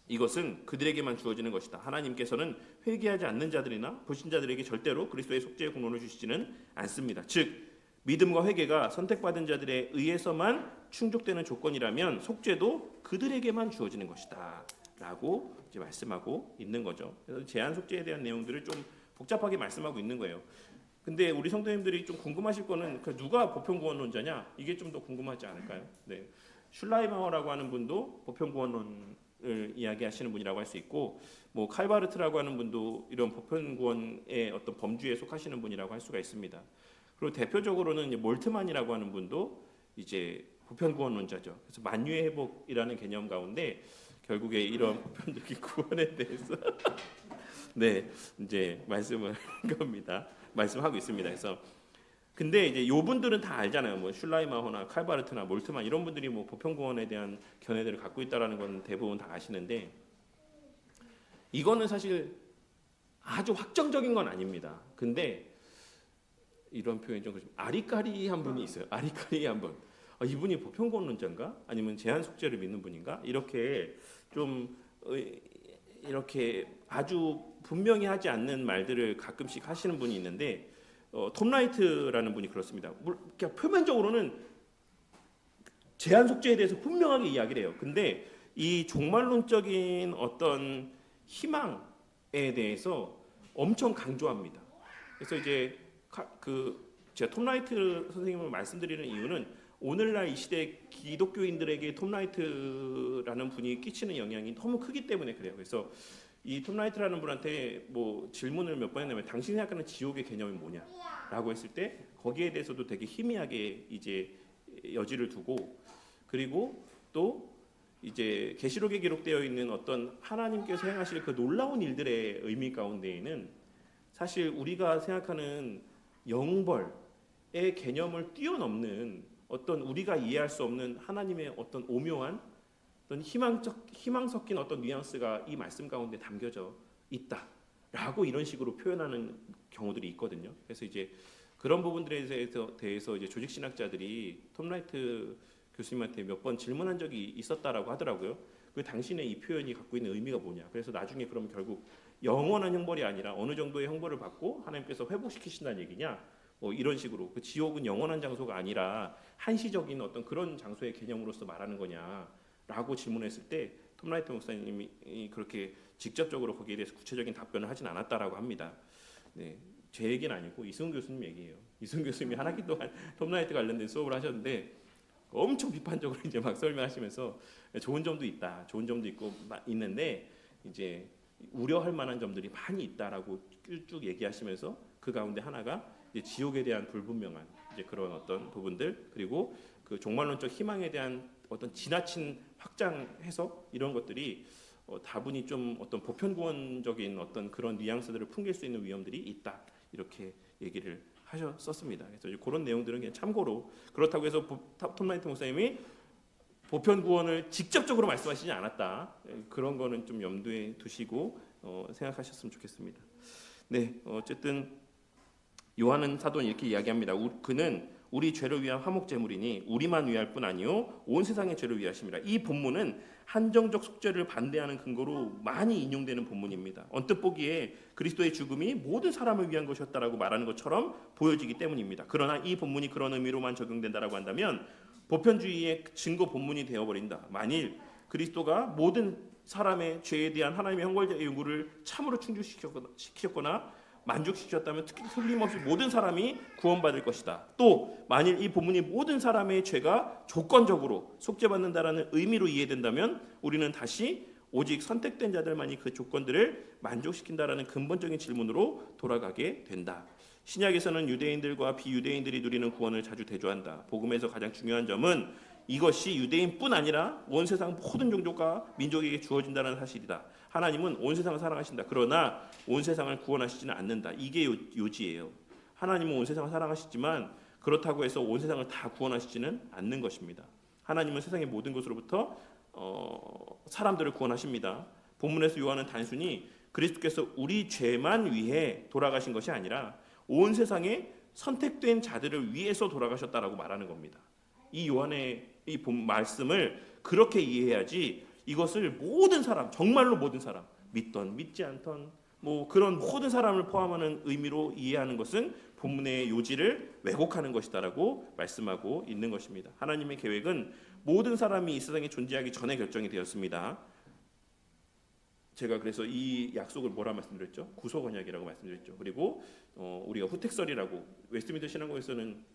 이것은 그들에게만 주어지는 것이다. 하나님께서는 회개하지 않는 자들이나 불신자들에게 절대로 그리스도의 속죄의 공로를 주시지는 않습니다. 즉 믿음과 회개가 선택받은 자들에 의해서만 충족되는 조건이라면 속죄도 그들에게만 주어지는 것이다. 라고 이제 말씀하고 있는 거죠. 그래서 제한 속죄에 대한 내용들을 좀 복잡하게 말씀하고 있는 거예요. 근데 우리 성도님들이 좀 궁금하실 거는 누가 보편구원론자냐? 이게 좀 더 궁금하지 않을까요? 네. 슐라이마어라고 하는 분도 보편구원론을 이야기하시는 분이라고 할 수 있고, 뭐 칼바르트라고 하는 분도 이런 보편구원의 어떤 범주에 속하시는 분이라고 할 수가 있습니다. 그리고 대표적으로는 이제 몰트만이라고 하는 분도 이제 보편구원론자죠. 그래서 만유의 회복이라는 개념 가운데 결국에 이런 보편적인 구원에 대해서 네 이제 말씀을 한 겁니다. 말씀하고 있습니다. 그래서 근데 이제 요 분들은 다 알잖아요. 뭐 슐라이마호나 칼바르트나 몰트만 이런 분들이 뭐 보편구원에 대한 견해들을 갖고 있다라는 건 대부분 다 아시는데 이거는 사실 아주 확정적인 건 아닙니다. 근데 이런 표현이 좀 아리까리한 분이 있어요. 아리까리한 분. 이분이 보편구원론자인가? 아니면 제한 속죄를 믿는 분인가? 이렇게 좀 이렇게 아주 분명히 하지 않는 말들을 가끔씩 하시는 분이 있는데 톰 라이트라는 분이 그렇습니다. 그러니까 표면적으로는 제한 속죄에 대해서 분명하게 이야기를 해요. 근데 이 종말론적인 어떤 희망에 대해서 엄청 강조합니다. 그래서 이제 제가 톰 라이트 선생님을 말씀드리는 이유는 오늘날 이 시대 기독교인들에게 톰 라이트라는 분이 끼치는 영향이 너무 크기 때문에 그래요. 그래서 이 톰 라이트라는 분한테 뭐 질문을 몇 번 했냐면 당신이 생각하는 지옥의 개념이 뭐냐라고 했을 때 거기에 대해서도 되게 희미하게 이제 여지를 두고 그리고 또 이제 계시록에 기록되어 있는 어떤 하나님께서 행하실 그 놀라운 일들의 의미 가운데에는 사실 우리가 생각하는 영벌의 개념을 뛰어넘는 어떤 우리가 이해할 수 없는 하나님의 어떤 오묘한 어떤 희망 섞인 어떤 뉘앙스가 이 말씀 가운데 담겨져 있다라고 이런 식으로 표현하는 경우들이 있거든요. 그래서 이제 그런 부분들에 대해서 이제 조직 신학자들이 톰 라이트 교수님한테 몇 번 질문한 적이 있었다라고 하더라고요. 그 당신의 이 표현이 갖고 있는 의미가 뭐냐. 그래서 나중에 그러면 결국 영원한 형벌이 아니라 어느 정도의 형벌을 받고 하나님께서 회복시키신다는 얘기냐? 뭐 이런 식으로 그 지옥은 영원한 장소가 아니라 한시적인 어떤 그런 장소의 개념으로서 말하는 거냐라고 질문했을 때 톰 라이트 목사님이 그렇게 직접적으로 거기에 대해서 구체적인 답변을 하진 않았다라고 합니다. 네, 제 얘기는 아니고 이승훈 교수님 얘기예요. 이승훈 교수님이 한 학기 동안 톰 라이트 관련된 수업을 하셨는데 엄청 비판적으로 이제 막 설명하시면서 좋은 점도 있다, 좋은 점도 있고 있는데 이제 우려할 만한 점들이 많이 있다라고 쭉 얘기하시면서 그 가운데 하나가 이제 지옥에 대한 불분명한 이제 그런 어떤 부분들 그리고 그 종말론적 희망에 대한 어떤 지나친 확장 해석 이런 것들이 다분히 좀 어떤 보편구원적인 어떤 그런 뉘앙스들을 풍길 수 있는 위험들이 있다 이렇게 얘기를 하셨었습니다. 그래서 그런 내용들은 그냥 참고로 그렇다고 해서 톰 라이트 목사님이 보편 구원을 직접적으로 말씀하시지 않았다. 그런 거는 좀 염두에 두시고 생각하셨으면 좋겠습니다. 네, 어쨌든 요한은 사도는 이렇게 이야기합니다. 그는 우리 죄를 위한 화목 제물이니 우리만 위할 뿐 아니요 온 세상의 죄를 위하심이라. 이 본문은 한정적 속죄를 반대하는 근거로 많이 인용되는 본문입니다. 언뜻 보기에 그리스도의 죽음이 모든 사람을 위한 것이었다라고 말하는 것처럼 보여지기 때문입니다. 그러나 이 본문이 그런 의미로만 적용된다라고 한다면 보편주의의 증거 본문이 되어버린다. 만일 그리스도가 모든 사람의 죄에 대한 하나님의 형벌의 요구를 참으로 충족시켰거나 만족시켰다면 특히 틀림없이 모든 사람이 구원받을 것이다. 또 만일 이 본문이 모든 사람의 죄가 조건적으로 속죄받는다라는 의미로 이해된다면 우리는 다시 오직 선택된 자들만이 그 조건들을 만족시킨다라는 근본적인 질문으로 돌아가게 된다. 신약에서는 유대인들과 비유대인들이 누리는 구원을 자주 대조한다. 복음에서 가장 중요한 점은 이것이 유대인뿐 아니라 온 세상 모든 종족과 민족에게 주어진다는 사실이다. 하나님은 온 세상을 사랑하신다. 그러나 온 세상을 구원하시지는 않는다. 이게 요지예요. 하나님은 온 세상을 사랑하시지만 그렇다고 해서 온 세상을 다 구원하시지는 않는 것입니다. 하나님은 세상의 모든 것으로부터 사람들을 구원하십니다. 본문에서 요한은 단순히 그리스도께서 우리 죄만 위해 돌아가신 것이 아니라 온 세상에 선택된 자들을 위해서 돌아가셨다라고 말하는 겁니다. 이 요한의 이 본 말씀을 그렇게 이해해야지 이것을 모든 사람, 정말로 모든 사람, 믿던 믿지 않던 뭐 그런 모든 사람을 포함하는 의미로 이해하는 것은 본문의 요지를 왜곡하는 것이다라고 말씀하고 있는 것입니다. 하나님의 계획은 모든 사람이 이 세상에 존재하기 전에 결정이 되었습니다. 제가 그래서 이 약속을 뭐라 말씀드렸죠? 구속 언약이라고 말씀드렸죠. 그리고 우리가 후택설이라고 웨스트민스터 신학원에서는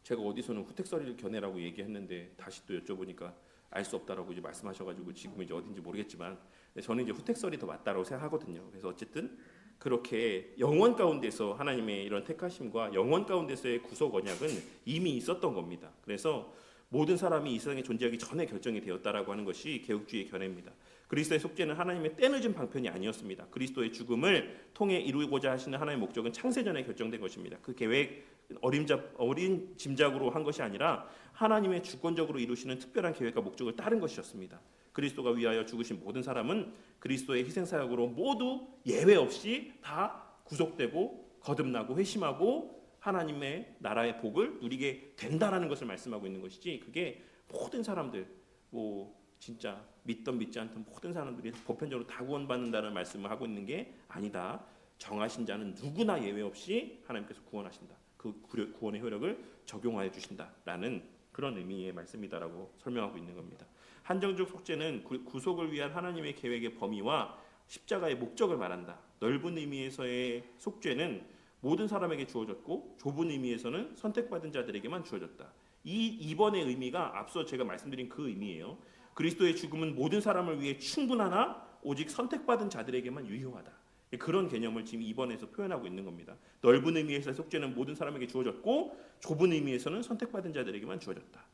제가 어디서는 후택설을 겨내라고 얘기했는데 다시 또 여쭤보니까 알 수 없다라고 이제 말씀하셔가지고 지금 이제 어딘지 모르겠지만 저는 이제 후택설이 더 맞다라고 생각하거든요. 그래서 어쨌든 그렇게 영원 가운데서 하나님의 이런 택하심과 영원 가운데서의 구속 언약은 이미 있었던 겁니다. 그래서 모든 사람이 이 세상에 존재하기 전에 결정이 되었다라고 하는 것이 개혁주의의 견해입니다. 그리스도의 속죄는 하나님의 때늦은 방편이 아니었습니다. 그리스도의 죽음을 통해 이루고자 하시는 하나님의 목적은 창세전에 결정된 것입니다. 그 계획 어린 짐작으로 한 것이 아니라 하나님의 주권적으로 이루시는 특별한 계획과 목적을 따른 것이었습니다. 그리스도가 위하여 죽으신 모든 사람은 그리스도의 희생사역으로 모두 예외 없이 다 구속되고 거듭나고 회심하고 하나님의 나라의 복을 누리게 된다라는 것을 말씀하고 있는 것이지 그게 모든 사람들 뭐 진짜 믿던 믿지 않던 모든 사람들이 보편적으로 다 구원받는다는 말씀을 하고 있는 게 아니다. 정하신 자는 누구나 예외 없이 하나님께서 구원하신다. 그 구원의 효력을 적용하여 주신다라는 그런 의미의 말씀이다라고 설명하고 있는 겁니다. 한정적 속죄는 구속을 위한 하나님의 계획의 범위와 십자가의 목적을 말한다. 넓은 의미에서의 속죄는 모든 사람에게 주어졌고 좁은 의미에서는 선택받은 자들에게만 주어졌다. 이번의 의미가 앞서 제가 말씀드린 그 의미예요. 그리스도의 죽음은 모든 사람을 위해 충분하나 오직 선택받은 자들에게만 유효하다. 그런 개념을 지금 이번에서 표현하고 있는 겁니다. 넓은 의미에서의 속죄는 모든 사람에게 주어졌고 좁은 의미에서는 선택받은 자들에게만 주어졌다.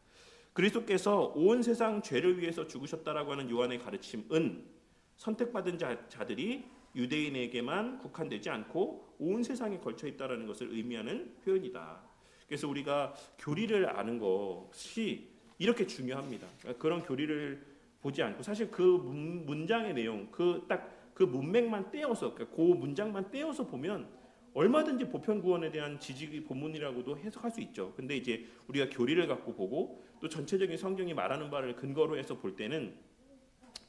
그리스도께서 온 세상 죄를 위해서 죽으셨다라고 하는 요한의 가르침은 선택받은 자들이 유대인에게만 국한되지 않고 온 세상에 걸쳐 있다라는 것을 의미하는 표현이다. 그래서 우리가 교리를 아는 것이 이렇게 중요합니다. 그런 교리를 보지 않고 사실 그 문장의 내용, 그 문맥만 떼어서, 그러니까 그 문장만 떼어서 보면 얼마든지 보편 구원에 대한 지지 본문이라고도 해석할 수 있죠. 근데 이제 우리가 교리를 갖고 보고 또 전체적인 성경이 말하는 바를 근거로 해서 볼 때는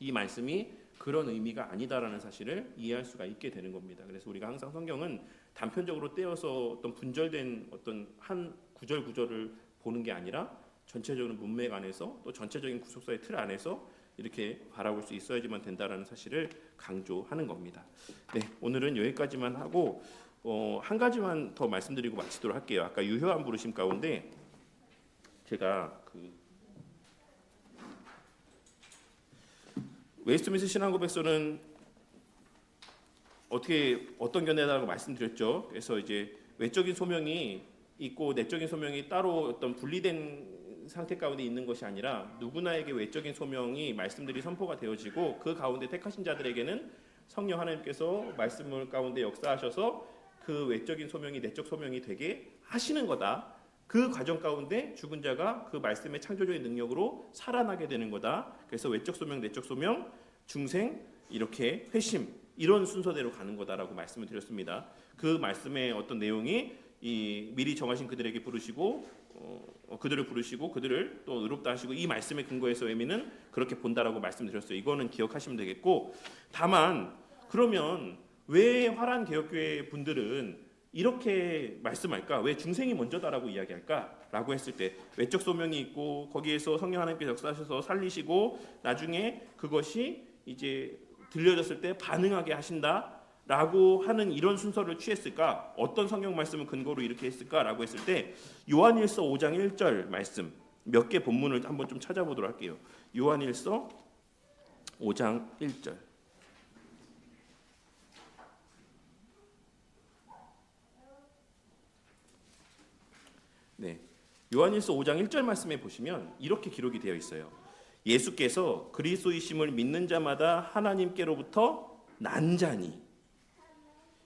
이 말씀이 그런 의미가 아니다라는 사실을 이해할 수가 있게 되는 겁니다. 그래서 우리가 항상 성경은 단편적으로 떼어서 어떤 분절된 어떤 한 구절을 보는 게 아니라 전체적인 문맥 안에서 또 전체적인 구속사의 틀 안에서 이렇게 바라볼 수 있어야지만 된다라는 사실을 강조하는 겁니다. 네, 오늘은 여기까지만 하고 한 가지만 더 말씀드리고 마치도록 할게요. 아까 유효한 부르심 가운데 제가 웨스트민스터 신앙고백서는 어떤 견해라고 말씀드렸죠. 그래서 이제 외적인 소명이 있고 내적인 소명이 따로 어떤 분리된 상태 가운데 있는 것이 아니라 누구나에게 외적인 소명이 말씀들이 선포가 되어지고 그 가운데 택하신 자들에게는 성령 하나님께서 말씀을 가운데 역사하셔서 그 외적인 소명이 내적 소명이 되게 하시는 거다. 그 과정 가운데 죽은 자가 그 말씀의 창조적인 능력으로 살아나게 되는 거다. 그래서 외적 소명, 내적 소명, 중생, 이렇게 회심 이런 순서대로 가는 거다라고 말씀을 드렸습니다. 그 말씀의 어떤 내용이 이 미리 정하신 그들에게 부르시고 그들을 부르시고 그들을 또 의롭다 하시고 이 말씀의 근거에서 의미는 그렇게 본다라고 말씀드렸어요. 이거는 기억하시면 되겠고 다만 그러면 왜 화란 개혁교회 분들은 이렇게 말씀할까? 왜 중생이 먼저다라고 이야기할까? 라고 했을 때 외적 소명이 있고 거기에서 성령 하나님께서 역사하셔서 살리시고 나중에 그것이 이제 들려졌을 때 반응하게 하신다라고 하는 이런 순서를 취했을까? 어떤 성경 말씀을 근거로 이렇게 했을까라고 했을 때 요한일서 5장 1절 말씀 몇 개 본문을 한번 좀 찾아보도록 할게요. 요한일서 5장 1절. 네. 요한일서 5장 1절 말씀에 보시면 이렇게 기록이 되어 있어요. 예수께서 그리스도이심을 믿는 자마다 하나님께로부터 난 자니.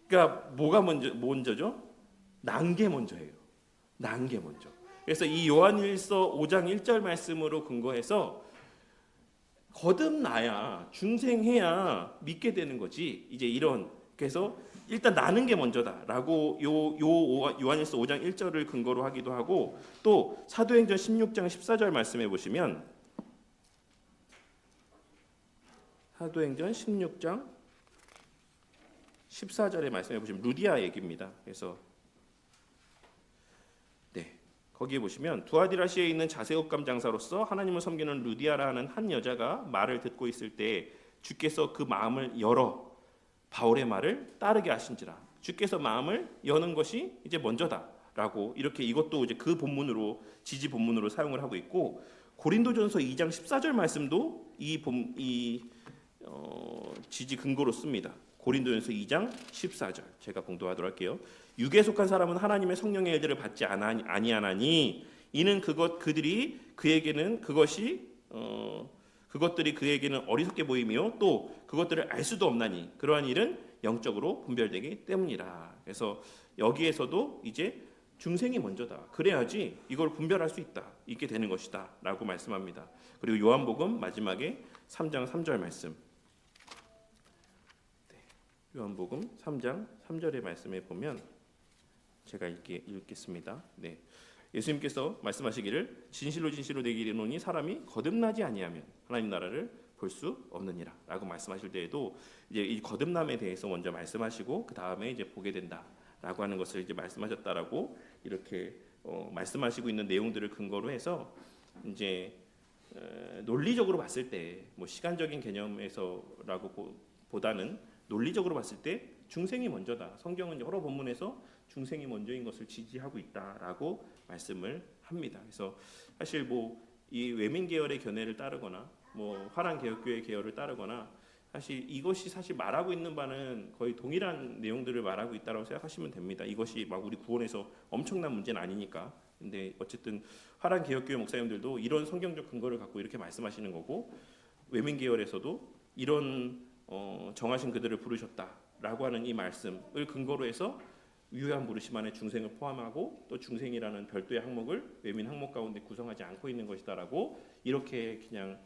그러니까 뭐가 먼저죠? 난 게 먼저예요. 난 게 먼저. 그래서 이 요한일서 5장 1절 말씀으로 근거해서 거듭나야 중생해야 믿게 되는 거지. 이제 이런 그래서 일단 나는 게 먼저다라고 요한일서 5장 1절을 근거로 하기도 하고 또 사도행전 16장 14절 말씀해 보시면 사도행전 16장 14절의 말씀해 보시면 루디아 얘기입니다. 그래서 거기에 보시면 두아디라시에 있는 자세옥감 장사로서 하나님을 섬기는 루디아라는 한 여자가 말을 듣고 있을 때 주께서 그 마음을 열어 바울의 말을 따르게 하신지라. 주께서 마음을 여는 것이 이제 먼저다라고 이렇게 이것도 이제 그 본문으로 지지 본문으로 사용을 하고 있고 고린도전서 2장 14절 말씀도 이 지지 근거로 씁니다. 고린도전서 2장 14절 제가 봉독하도록 할게요. 육에 속한 사람은 하나님의 성령의 일들을 받지 아니하나니 이는 그것들이 그에게는 어리석게 보이며 또 그것들을 알 수도 없나니 그러한 일은 영적으로 분별되기 때문이라. 그래서 여기에서도 이제 중생이 먼저다. 그래야지 이걸 분별할 수 있게 되는 것이다라고 말씀합니다. 그리고 요한복음 마지막에 3장 3절 말씀. 요한복음 3장 3절의 말씀에 보면 제가 읽겠습니다. 네. 예수님께서 말씀하시기를 진실로 진실로 내게 이르노니 사람이 거듭나지 아니하면 하나님 나라를 볼 수 없느니라 라고 말씀하실 때에도 이제 이 거듭남에 대해서 먼저 말씀하시고 그 다음에 이제 보게 된다라고 하는 것을 이제 말씀하셨다라고 이렇게 말씀하시고 있는 내용들을 근거로 해서 이제 논리적으로 봤을 때 뭐 시간적인 개념에서라고 보다는 논리적으로 봤을 때 중생이 먼저다. 성경은 여러 본문에서 중생이 먼저인 것을 지지하고 있다라고 말씀을 합니다. 그래서 사실 뭐 이 외민 계열의 견해를 따르거나 뭐 화란 개혁교회 계열을 따르거나 사실 이것이 사실 말하고 있는 바는 거의 동일한 내용들을 말하고 있다고 생각하시면 됩니다. 이것이 막 우리 구원에서 엄청난 문제는 아니니까. 근데 어쨌든 화란 개혁교회 목사님들도 이런 성경적 근거를 갖고 이렇게 말씀하시는 거고 외민 계열에서도 이런 정하신 그들을 부르셨다라고 하는 이 말씀을 근거로 해서 유효한 부르심 안에 중생을 포함하고 또 중생이라는 별도의 항목을 외민 항목 가운데 구성하지 않고 있는 것이다라고 이렇게 그냥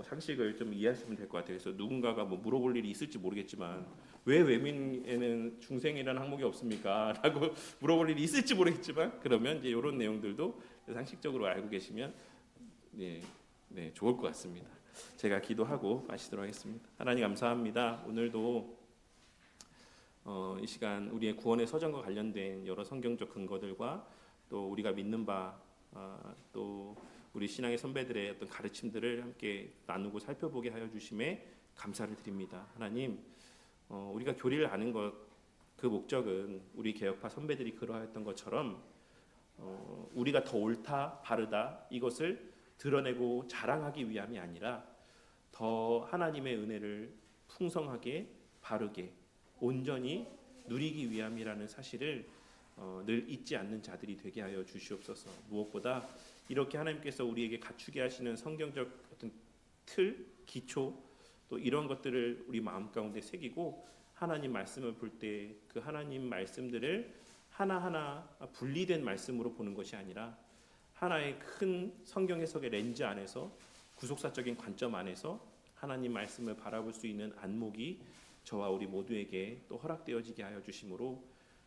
상식을 좀 이해하시면 될 것 같아요. 그래서 누군가가 뭐 물어볼 일이 있을지 모르겠지만 왜 외민에는 중생이라는 항목이 없습니까? 라고 물어볼 일이 있을지 모르겠지만 그러면 이제 이런 내용들도 상식적으로 알고 계시면 네, 좋을 것 같습니다. 제가 기도하고 마치도록 하겠습니다. 하나님 감사합니다. 오늘도 이 시간 우리의 구원의 서정과 관련된 여러 성경적 근거들과 또 우리가 믿는 바 또 우리 신앙의 선배들의 어떤 가르침들을 함께 나누고 살펴보게 하여 주심에 감사를 드립니다. 하나님, 우리가 교리를 아는 것 그 목적은 우리 개혁파 선배들이 그러했던 것처럼 우리가 더 옳다 바르다 이것을 드러내고 자랑하기 위함이 아니라 더 하나님의 은혜를 풍성하게 바르게 온전히 누리기 위함이라는 사실을 늘 잊지 않는 자들이 되게 하여 주시옵소서. 무엇보다 이렇게 하나님께서 우리에게 갖추게 하시는 성경적 어떤 틀, 기초 또 이런 것들을 우리 마음 가운데 새기고 하나님 말씀을 볼 때 그 하나님 말씀들을 하나하나 분리된 말씀으로 보는 것이 아니라 하나의 큰 성경 해석의 렌즈 안에서 구속사적인 관점 안에서 하나님 말씀을 바라볼 수 있는 안목이 저와 우리 모두에게 또 허락되어지게 하여 주심으로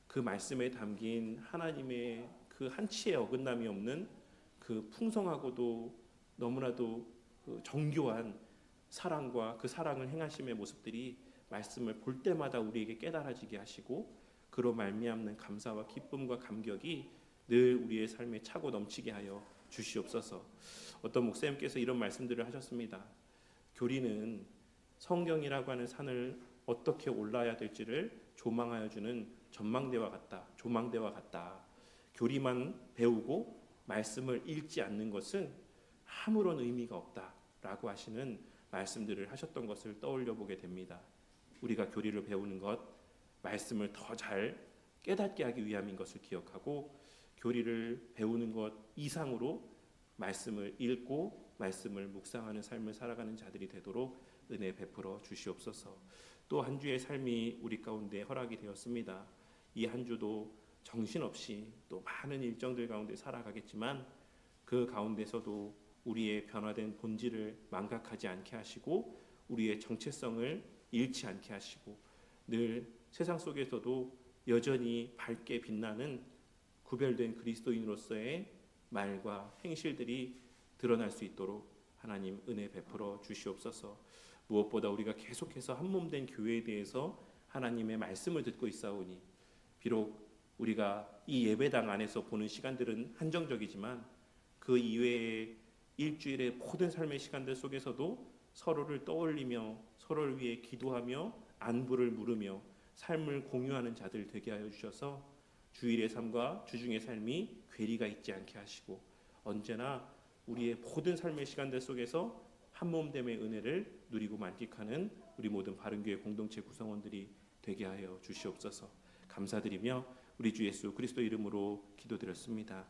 그 말씀에 담긴 하나님의 그 한치의 어긋남이 없는 그 풍성하고도 너무나도 그 정교한 사랑과 그 사랑을 행하심의 모습들이 말씀을 볼 때마다 우리에게 깨달아지게 하시고 그로 말미암는 감사와 기쁨과 감격이 늘 우리의 삶에 차고 넘치게 하여 주시옵소서. 어떤 목사님께서 이런 말씀들을 하셨습니다. 교리는 성경이라고 하는 산을 어떻게 올라야 될지를 조망하여 주는 전망대와 같다. 조망대와 같다. 교리만 배우고 말씀을 읽지 않는 것은 아무런 의미가 없다라고 하시는 말씀들을 하셨던 것을 떠올려 보게 됩니다. 우리가 교리를 배우는 것, 말씀을 더 잘 깨닫게 하기 위함인 것을 기억하고 교리를 배우는 것 이상으로 말씀을 읽고 말씀을 묵상하는 삶을 살아가는 자들이 되도록 은혜 베풀어 주시옵소서. 또 한 주의 삶이 우리 가운데 허락이 되었습니다. 이 한 주도 정신없이 또 많은 일정들 가운데 살아가겠지만 그 가운데서도 우리의 변화된 본질을 망각하지 않게 하시고 우리의 정체성을 잃지 않게 하시고 늘 세상 속에서도 여전히 밝게 빛나는 구별된 그리스도인으로서의 말과 행실들이 드러날 수 있도록 하나님 은혜 베풀어 주시옵소서. 무엇보다 우리가 계속해서 한몸된 교회에 대해서 하나님의 말씀을 듣고 있사오니 비록 우리가 이 예배당 안에서 보는 시간들은 한정적이지만 그 이외의 일주일의 모든 삶의 시간들 속에서도 서로를 떠올리며 서로를 위해 기도하며 안부를 물으며 삶을 공유하는 자들 되게 하여 주셔서 주일의 삶과 주중의 삶이 괴리가 있지 않게 하시고 언제나 우리의 모든 삶의 시간들 속에서 한몸됨의 은혜를 누리고 만끽하는 우리 모든 바른교회 공동체 구성원들이 되게 하여 주시옵소서. 감사드리며 우리 주 예수 그리스도 이름으로 기도드렸습니다.